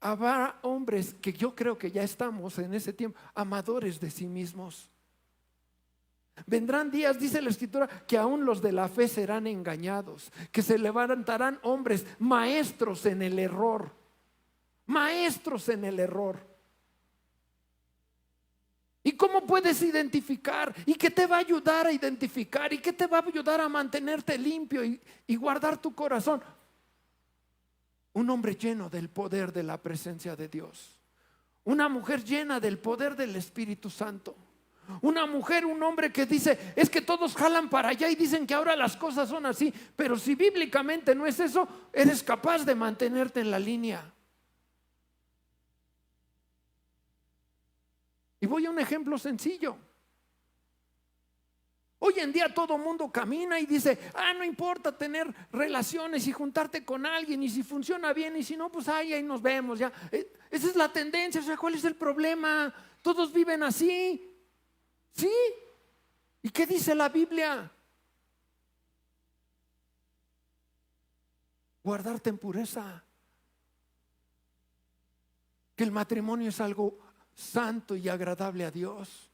habrá hombres, que yo creo que ya estamos en ese tiempo, amadores de sí mismos. Vendrán días, dice la Escritura, que aún los de la fe serán engañados, que se levantarán hombres maestros en el error, maestros en el error. ¿Y cómo puedes identificar? ¿Y qué te va a ayudar a identificar? ¿Y qué te va a ayudar a mantenerte limpio y guardar tu corazón? Un hombre lleno del poder de la presencia de Dios. Una mujer llena del poder del Espíritu Santo. Una mujer, un hombre que dice, es que todos jalan para allá y dicen que ahora las cosas son así. Pero si bíblicamente no es eso, eres capaz de mantenerte en la línea. Y voy a un ejemplo sencillo. Hoy en día todo mundo camina y dice, no importa tener relaciones y juntarte con alguien, y si funciona bien y si no, pues ahí nos vemos ya. Esa es la tendencia. O sea, ¿cuál es el problema? Todos viven así. ¿Sí? ¿Y qué dice la Biblia? Guardarte en pureza. Que el matrimonio es algo santo y agradable a Dios.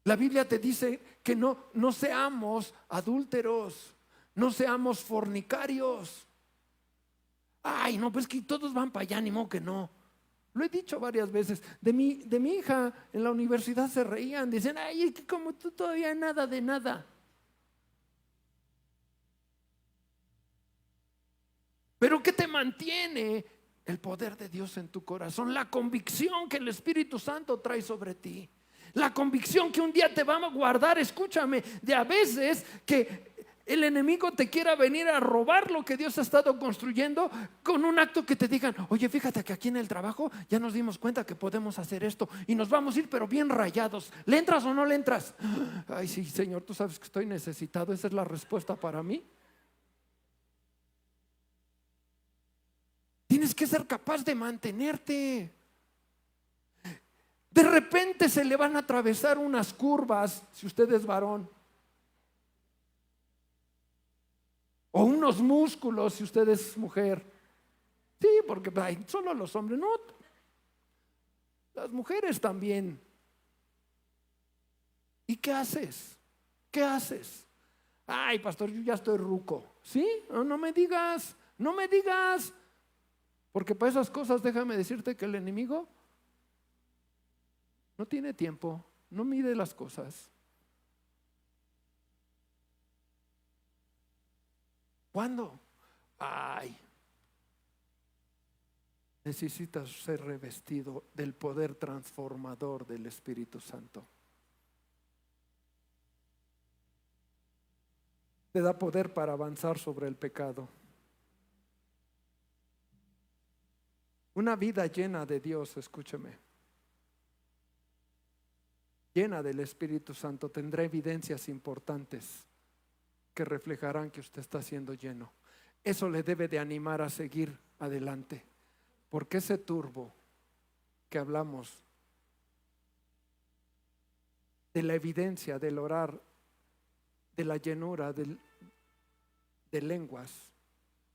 La Biblia te dice que no seamos adúlteros, no seamos fornicarios. Ay, no, pues que todos van para allá, ni modo que no. Lo he dicho varias veces. De mi hija en la universidad se reían, dicen, ay, es que como tú todavía nada de nada. Pero ¿qué te mantiene? El poder de Dios en tu corazón, la convicción que el Espíritu Santo trae sobre ti, la convicción que un día te va a guardar. Escúchame, de a veces que el enemigo te quiera venir a robar lo que Dios ha estado construyendo con un acto que te digan, oye, fíjate que aquí en el trabajo ya nos dimos cuenta que podemos hacer esto y nos vamos a ir pero bien rayados. ¿Le entras o no le entras? Ay, sí, Señor, tú sabes que estoy necesitado. Esa es la respuesta para mí. Tienes que ser capaz de mantenerte. De repente se le van a atravesar unas curvas, si usted es varón, o unos músculos, si usted es mujer. Sí, porque solo los hombres, no, las mujeres también. ¿Y qué haces? ¿Qué haces? Ay, pastor, yo ya estoy ruco. ¿Sí? No me digas, no me digas. Porque para esas cosas déjame decirte que el enemigo no tiene tiempo, no mide las cosas. ¿Cuándo? Ay, necesitas ser revestido del poder transformador del Espíritu Santo. Te da poder para avanzar sobre el pecado. Una vida llena de Dios, escúcheme, llena del Espíritu Santo, tendrá evidencias importantes que reflejarán que usted está siendo lleno. Eso le debe de animar a seguir adelante, porque ese turbo que hablamos de la evidencia del orar, de la llenura de lenguas,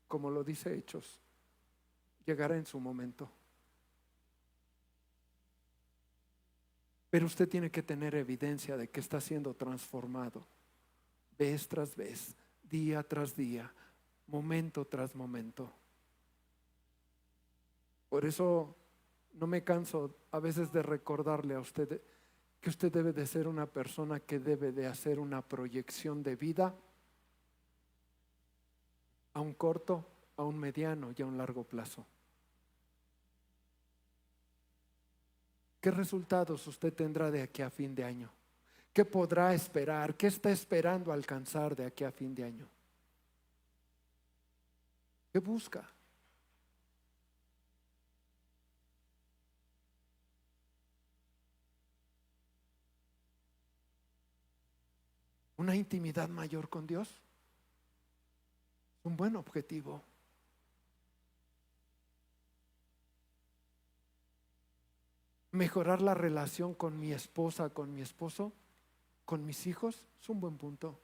como lo dice Hechos, llegará en su momento. Pero usted tiene que tener evidencia de que está siendo transformado vez tras vez, día tras día, momento tras momento. Por eso no me canso a veces de recordarle a usted que usted debe de ser una persona que debe de hacer una proyección de vida a un corto, a un mediano y a un largo plazo. ¿Qué resultados usted tendrá de aquí a fin de año? ¿Qué podrá esperar? ¿Qué está esperando alcanzar de aquí a fin de año? ¿Qué busca? una intimidad mayor con Dios. Es un buen objetivo. Mejorar la relación con mi esposa, con mi esposo, con mis hijos, es un buen punto.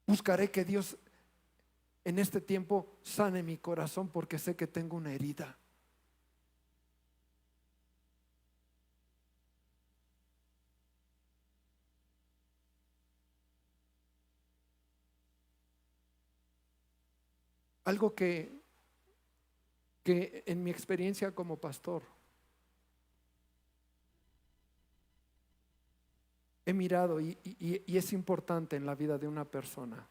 Buscaré que Dios en este tiempo sane mi corazón porque sé que tengo una herida. Algo que en mi experiencia como pastor he mirado y es importante en la vida de una persona,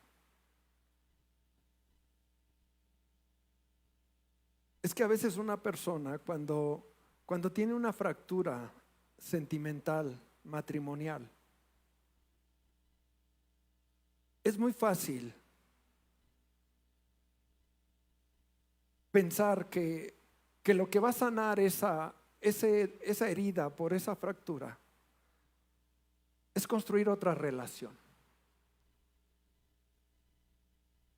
es que a veces una persona cuando tiene una fractura sentimental, matrimonial, es muy fácil pensar que lo que va a sanar esa herida por esa fractura es construir otra relación.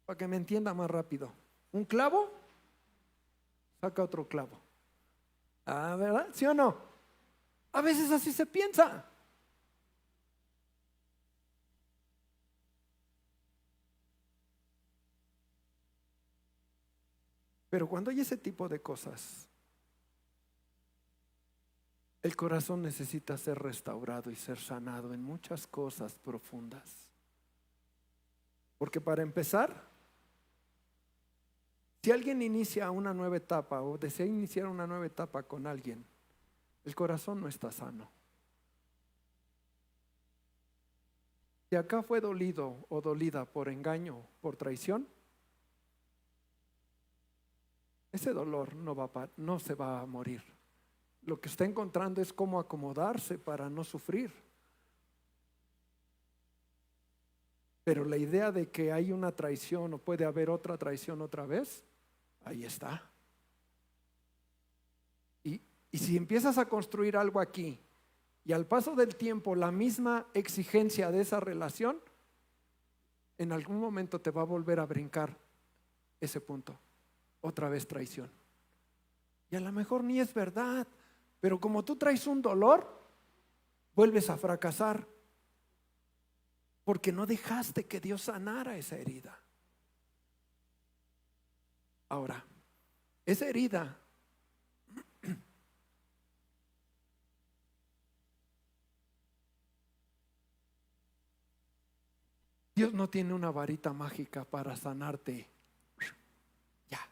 Para que me entienda más rápido, un clavo saca otro clavo. Ah, ¿verdad? ¿Sí o no? A veces así se piensa. Pero cuando hay ese tipo de cosas, el corazón necesita ser restaurado y ser sanado en muchas cosas profundas. Porque para empezar, si alguien inicia una nueva etapa o desea iniciar una nueva etapa con alguien, el corazón no está sano. Si acá fue dolido o dolida por engaño, por traición, ese dolor no se va a morir. Lo que está encontrando es cómo acomodarse para no sufrir. Pero la idea de que hay una traición o puede haber otra traición otra vez, ahí está. Y si empiezas a construir algo aquí y al paso del tiempo la misma exigencia de esa relación, en algún momento te va a volver a brincar ese punto. Otra vez traición. Y a lo mejor ni es verdad, pero como tú traes un dolor, vuelves a fracasar porque no dejaste que Dios sanara esa herida. Ahora, esa herida Dios no tiene una varita mágica para sanarte ya.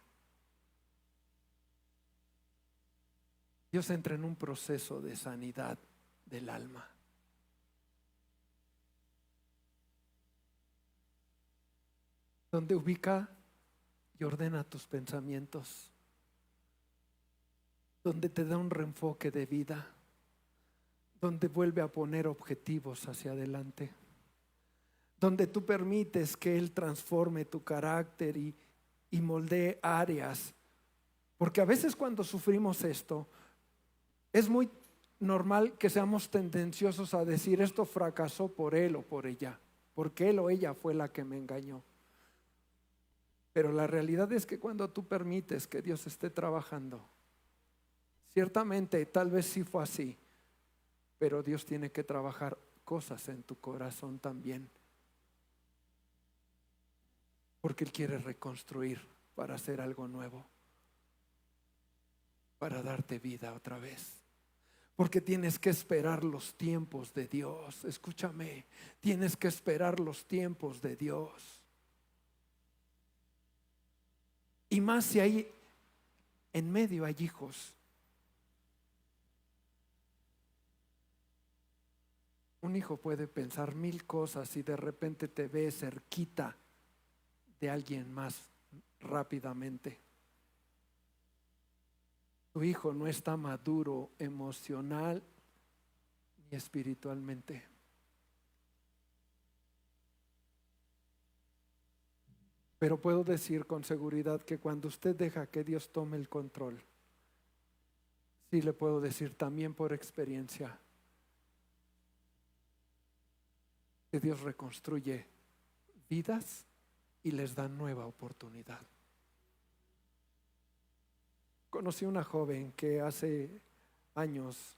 Dios entra en un proceso de sanidad del alma. Donde ubica y ordena tus pensamientos. Donde te da un reenfoque de vida. Donde vuelve a poner objetivos hacia adelante. Donde tú permites que Él transforme tu carácter y moldee áreas. Porque a veces cuando sufrimos esto, es muy normal que seamos tendenciosos a decir esto fracasó por él o por ella, porque él o ella fue la que me engañó. Pero la realidad es que cuando tú permites que Dios esté trabajando, ciertamente tal vez sí fue así, pero Dios tiene que trabajar cosas en tu corazón también, porque Él quiere reconstruir para hacer algo nuevo, para darte vida otra vez. Porque tienes que esperar los tiempos de Dios. Escúchame, tienes que esperar los tiempos de Dios. Y más si hay en medio hay hijos. Un hijo puede pensar mil cosas y de repente te ve cerquita de alguien más rápidamente. Tu hijo no está maduro emocional ni espiritualmente. Pero puedo decir con seguridad que cuando usted deja que Dios tome el control, sí le puedo decir también por experiencia, que Dios reconstruye vidas y les da nueva oportunidad. Conocí una joven que hace años,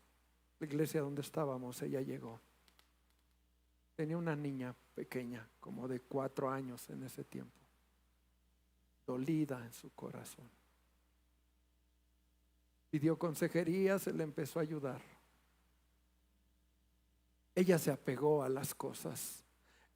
la iglesia donde estábamos, ella llegó. Tenía una niña pequeña, como de 4 años en ese tiempo, dolida en su corazón. Pidió consejería, se le empezó a ayudar. Ella se apegó a las cosas,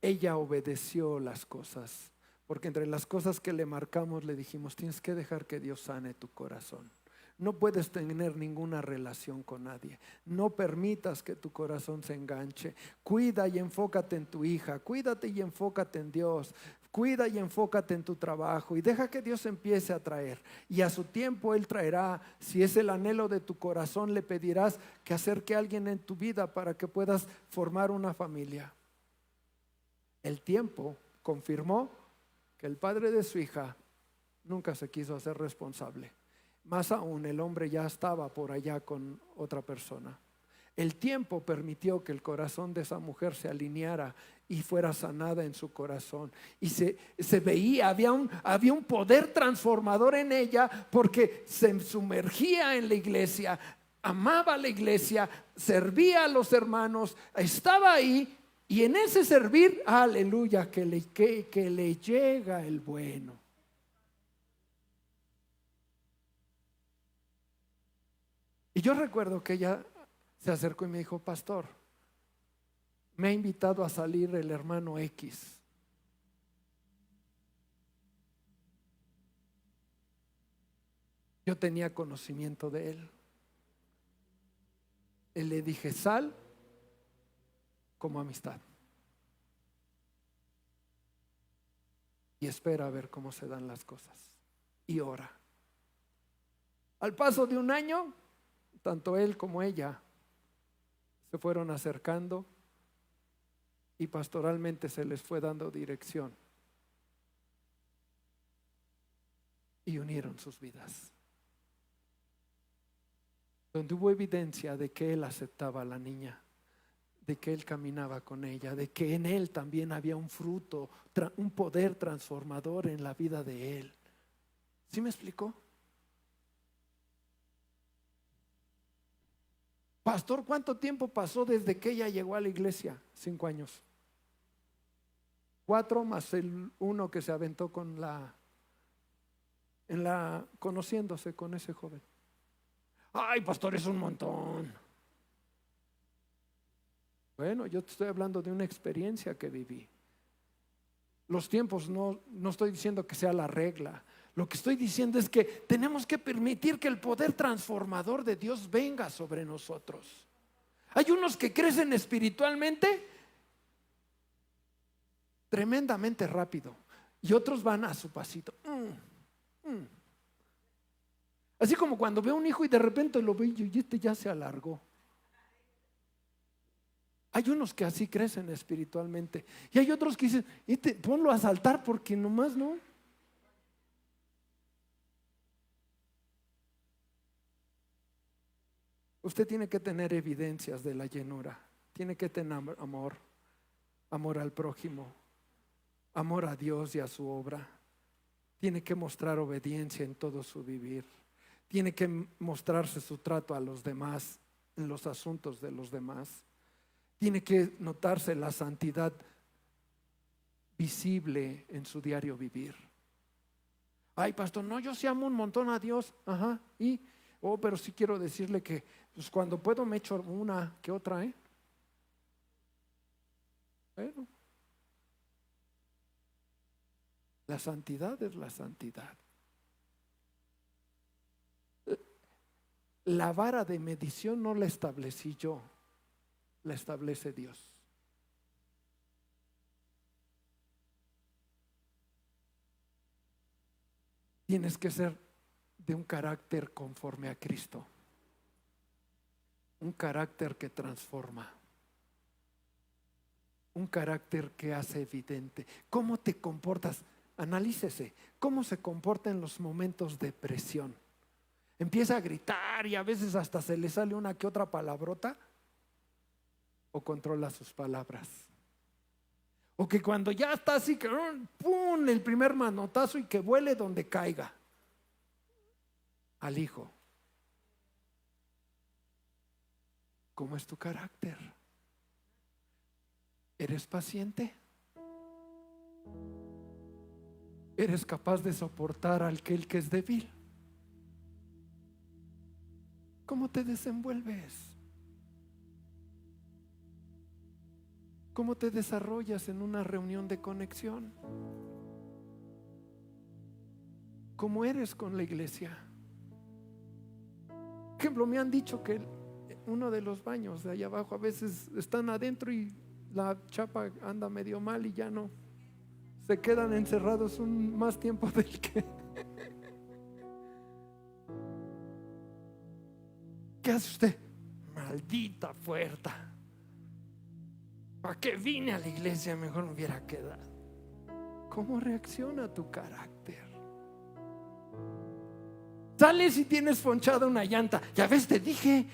ella obedeció las cosas, porque entre las cosas que le marcamos le dijimos: tienes que dejar que Dios sane tu corazón. No puedes tener ninguna relación con nadie. No permitas que tu corazón se enganche. Cuida y enfócate en tu hija. Cuídate y enfócate en Dios. Cuida y enfócate en tu trabajo y deja que Dios empiece a traer. Y a su tiempo Él traerá. Si es el anhelo de tu corazón, le pedirás que acerque a alguien en tu vida para que puedas formar una familia. El tiempo confirmó que el padre de su hija nunca se quiso hacer responsable. Más aún, el hombre ya estaba por allá con otra persona. El tiempo permitió que el corazón de esa mujer se alineara y fuera sanada en su corazón. Y se veía, había un poder transformador en ella, porque se sumergía en la iglesia, amaba la iglesia, servía a los hermanos, estaba ahí. Y en ese servir, aleluya, que le llega el bueno. Y yo recuerdo que ella se acercó y me dijo: pastor, me ha invitado a salir el hermano X. Yo tenía conocimiento de él. Y le dije: sal como amistad y espera a ver cómo se dan las cosas y ora. Al paso de un año, tanto él como ella se fueron acercando y pastoralmente se les fue dando dirección y unieron sus vidas, donde hubo evidencia de que él aceptaba a la niña, de que él caminaba con ella, de que en él también había un fruto, un poder transformador en la vida de él. ¿Sí me explicó? Pastor, ¿cuánto tiempo pasó desde que ella llegó a la iglesia? 5 años. 4 más el 1 que se aventó conociéndose con ese joven. Ay, pastor, es un montón. Bueno, yo te estoy hablando de una experiencia que viví. Los tiempos no estoy diciendo que sea la regla. Lo que estoy diciendo es que tenemos que permitir que el poder transformador de Dios venga sobre nosotros. Hay unos que crecen espiritualmente tremendamente rápido y otros van a su pasito. Así como cuando veo un hijo y de repente lo veo y este ya se alargó. Hay unos que así crecen espiritualmente y hay otros que dicen: ponlo a saltar porque nomás no. Usted tiene que tener evidencias de la llenura. Tiene que tener amor al prójimo, amor a Dios y a su obra. Tiene que mostrar obediencia en todo su vivir. Tiene que mostrarse su trato a los demás, en los asuntos de los demás. Tiene que notarse la santidad visible en su diario vivir. Ay, pastor, no, yo sí amo un montón a Dios. Ajá, pero sí quiero decirle que pues cuando puedo me echo una que otra, Bueno, la santidad es la santidad. La vara de medición no la establecí yo, la establece Dios. Tienes que ser de un carácter conforme a Cristo, un carácter que transforma, un carácter que hace evidente. ¿Cómo te comportas? Analícese. ¿Cómo se comporta en los momentos de presión? ¿Empieza a gritar y a veces hasta se le sale una que otra palabrota? ¿O controla sus palabras? O que cuando ya está así, que ¡pum!, el primer manotazo y que vuele donde caiga. Al hijo. ¿Cómo es tu carácter? ¿Eres paciente? ¿Eres capaz de soportar a aquel que es débil? ¿Cómo te desenvuelves? ¿Cómo te desarrollas en una reunión de conexión? ¿Cómo eres con la iglesia? Por ejemplo, me han dicho que uno de los baños de allá abajo a veces están adentro y la chapa anda medio mal y ya no. Se quedan encerrados más tiempo del que... ¿Qué hace usted? Maldita puerta. ¿Para qué vine a la iglesia? Mejor me hubiera quedado. ¿Cómo reacciona tu carácter? Sales y tienes ponchada una llanta. Ya ves, te dije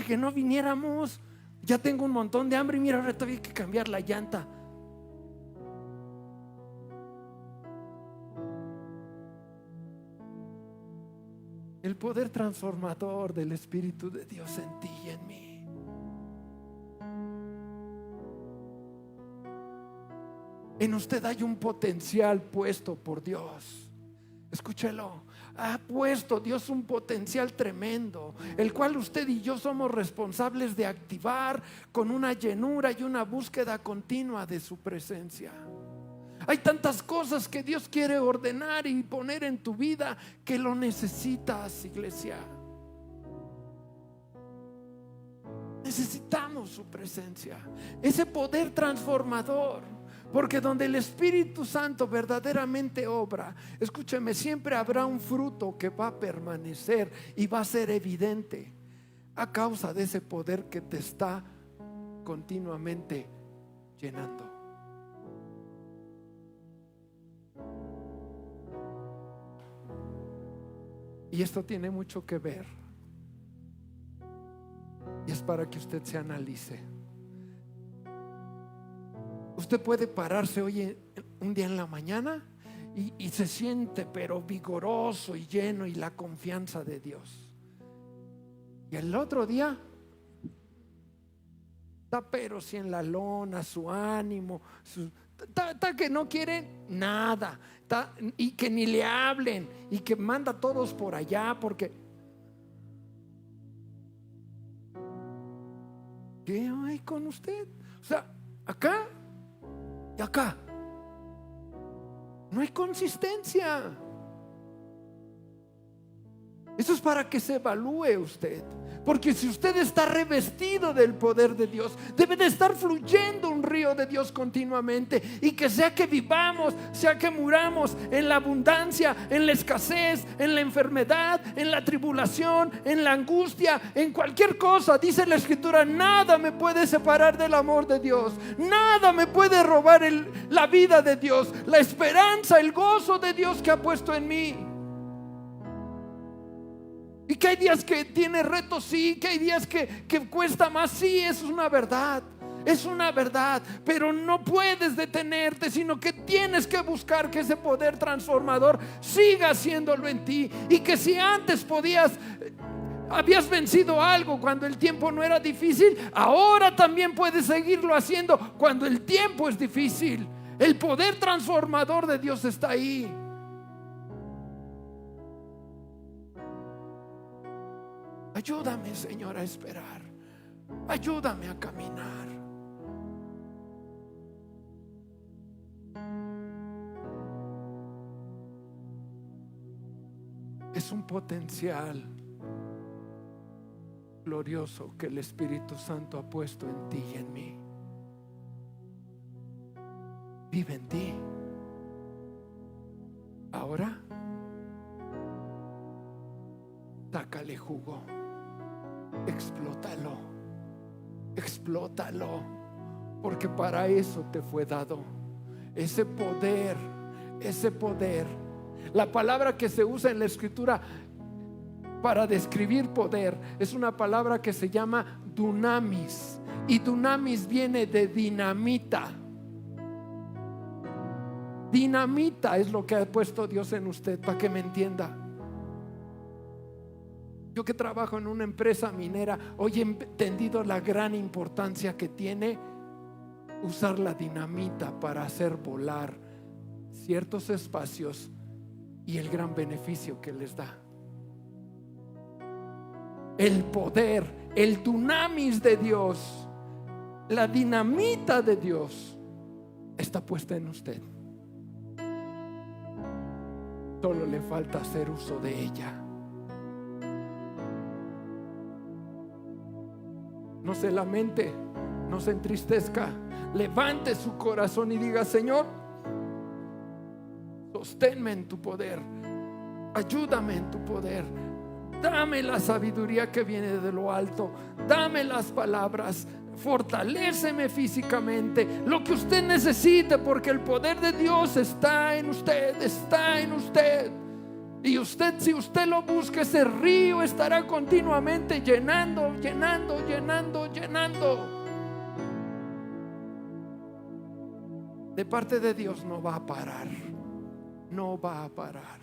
que no viniéramos. Ya tengo un montón de hambre y mira, ahora todavía hay que cambiar la llanta. El poder transformador del Espíritu de Dios en ti y en mí. En usted hay un potencial puesto por Dios. Escúchelo. Ha puesto Dios un potencial tremendo, el cual usted y yo somos responsables de activar con una llenura y una búsqueda continua de su presencia. Hay tantas cosas que Dios quiere ordenar y poner en tu vida que lo necesitas, iglesia. Necesitamos su presencia, ese poder transformador. Porque donde el Espíritu Santo verdaderamente obra, escúcheme, siempre habrá un fruto que va a permanecer y va a ser evidente a causa de ese poder que te está continuamente llenando. Y esto tiene mucho que ver. Y es para que usted se analice. Usted puede pararse hoy un día en la mañana y se siente pero vigoroso y lleno y la confianza de Dios. Y el otro día está pero si en la lona, su ánimo, está que no quiere nada, y que ni le hablen y que manda a todos por allá porque... ¿Qué hay con usted? O sea, acá y acá no hay consistencia. Eso es para que se evalúe usted. Porque si usted está revestido del poder de Dios, debe de estar fluyendo un río de Dios continuamente. Y que sea que vivamos, sea que muramos, en la abundancia, en la escasez, en la enfermedad, en la tribulación, en la angustia, en cualquier cosa, dice la Escritura, nada me puede separar del amor de Dios. Nada me puede robar la vida de Dios, la esperanza, el gozo de Dios que ha puesto en mí. Y que hay días que tiene retos, sí, que hay días que cuesta más, sí, eso es una verdad. Es una verdad, pero no puedes detenerte, sino que tienes que buscar que ese poder transformador siga haciéndolo en ti. Y que si antes habías vencido algo cuando el tiempo no era difícil, ahora también puedes seguirlo haciendo cuando el tiempo es difícil. El poder transformador de Dios está ahí. Ayúdame, Señor, a esperar. Ayúdame a caminar. Es un potencial glorioso que el Espíritu Santo ha puesto en ti y en mí. Vive en ti. Ahora, sácale jugo. Explótalo, porque para eso te fue dado ese poder. La palabra que se usa en la Escritura para describir poder es una palabra que se llama dunamis, y dunamis viene de dinamita. Dinamita es lo que ha puesto Dios en usted, para que me entienda. Yo que trabajo en una empresa minera, hoy he entendido la gran importancia que tiene usar la dinamita para hacer volar ciertos espacios y el gran beneficio que les da. El poder, el dunamis de Dios, la dinamita de Dios está puesta en usted. Solo le falta hacer uso de ella. No se lamente, no se entristezca. Levante su corazón y diga: Señor, sosténme en tu poder, ayúdame en tu poder, dame la sabiduría que viene de lo alto, dame las palabras, fortaléceme físicamente, lo que usted necesite, porque el poder de Dios está en usted, está en usted. Y usted, si usted lo busca, ese río estará continuamente llenando, llenando, llenando, llenando. De parte de Dios no va a parar, no va a parar.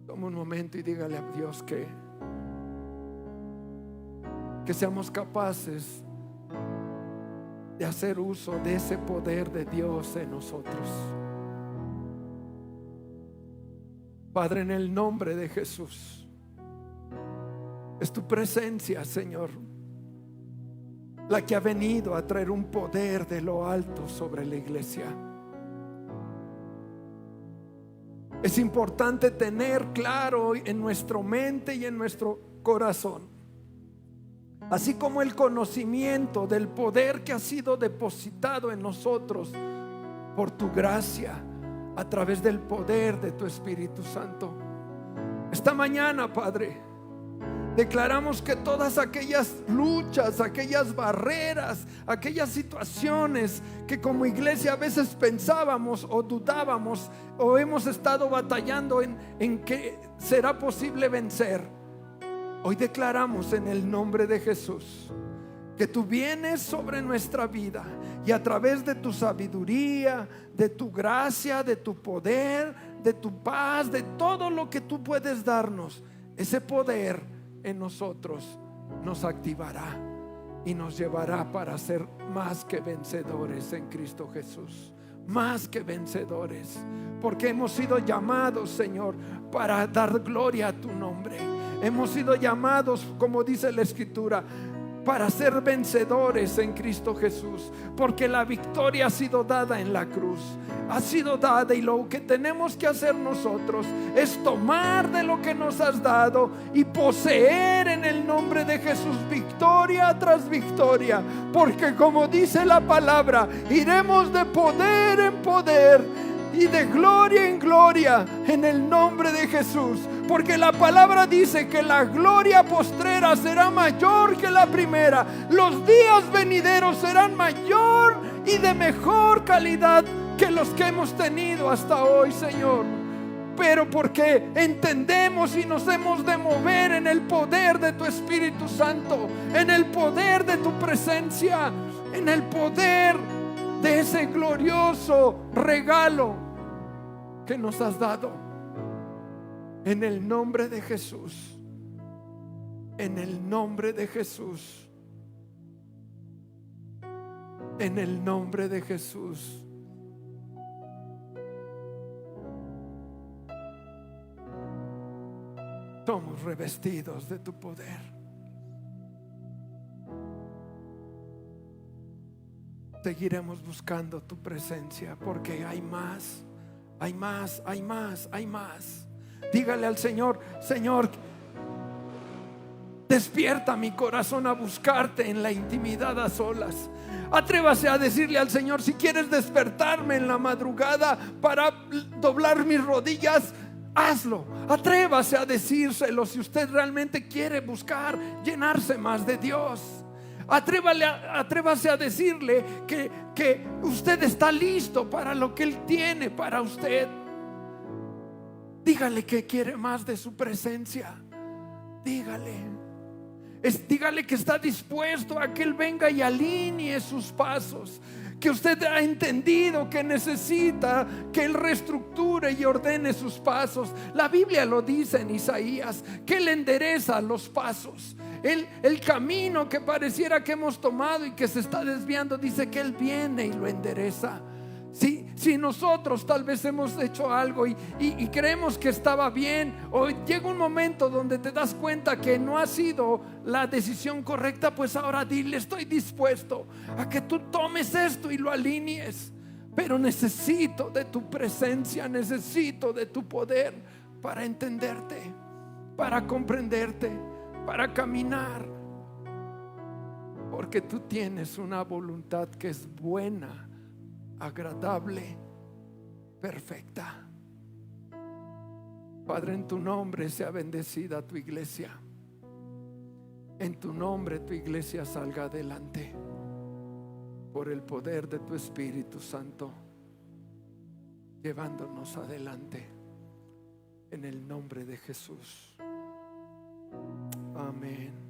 Toma un momento y dígale a Dios que seamos capaces de hacer uso de ese poder de Dios en nosotros. Padre, en el nombre de Jesús, es tu presencia, Señor, la que ha venido a traer un poder de lo alto sobre la iglesia. Es importante tener claro en nuestra mente y en nuestro corazón, así como el conocimiento del poder que ha sido depositado en nosotros por tu gracia, a través del poder de tu Espíritu Santo. Esta mañana, Padre, declaramos que todas aquellas luchas, aquellas barreras, aquellas situaciones que como iglesia a veces pensábamos o dudábamos o hemos estado batallando en que será posible vencer, hoy declaramos en el nombre de Jesús que tú vienes sobre nuestra vida y a través de tu sabiduría, de tu gracia, de tu poder, de tu paz, de todo lo que tú puedes darnos, ese poder en nosotros nos activará y nos llevará para ser más que vencedores en Cristo Jesús. Más que vencedores, porque hemos sido llamados, Señor, para dar gloria a tu nombre. Hemos sido llamados, como dice la Escritura, para ser vencedores en Cristo Jesús, porque la victoria ha sido dada en la cruz, ha sido dada, y lo que tenemos que hacer nosotros es tomar de lo que nos has dado y poseer en el nombre de Jesús victoria tras victoria, porque como dice la palabra, iremos de poder en poder y de gloria en gloria en el nombre de Jesús, porque la palabra dice que la gloria postrera será mayor que la primera. Los días venideros serán mayor y de mejor calidad que los que hemos tenido hasta hoy, Señor. Pero porque entendemos y nos hemos de mover en el poder de tu Espíritu Santo, en el poder de tu presencia, en el poder de ese glorioso regalo que nos has dado. En el nombre de Jesús, en el nombre de Jesús, en el nombre de Jesús. Somos revestidos de tu poder. Seguiremos buscando tu presencia, porque hay más, hay más, hay más, hay más. Dígale al Señor: Señor, despierta mi corazón a buscarte en la intimidad a solas. Atrévase a decirle al Señor: si quieres despertarme en la madrugada para doblar mis rodillas, hazlo. Atrévase a decírselo si usted realmente quiere buscar llenarse más de Dios. Atrévase a decirle que usted está listo para lo que Él tiene para usted. Dígale que quiere más de su presencia. Dígale. Dígale que está dispuesto a que Él venga y alinee sus pasos, que usted ha entendido que necesita que Él reestructure y ordene sus pasos. La Biblia lo dice en Isaías, que Él endereza los pasos. El camino que pareciera que hemos tomado y que se está desviando, dice que Él viene y lo endereza. Si nosotros tal vez hemos hecho algo y creemos que estaba bien, o llega un momento donde te das cuenta que no ha sido la decisión correcta, pues ahora dile: estoy dispuesto a que tú tomes esto y lo alinees, pero necesito de tu presencia, necesito de tu poder para entenderte, para comprenderte, para caminar, porque tú tienes una voluntad que es buena, agradable, perfecta. Padre, en tu nombre sea bendecida tu iglesia. En tu nombre tu iglesia salga adelante por el poder de tu Espíritu Santo, llevándonos adelante en el nombre de Jesús. Amén.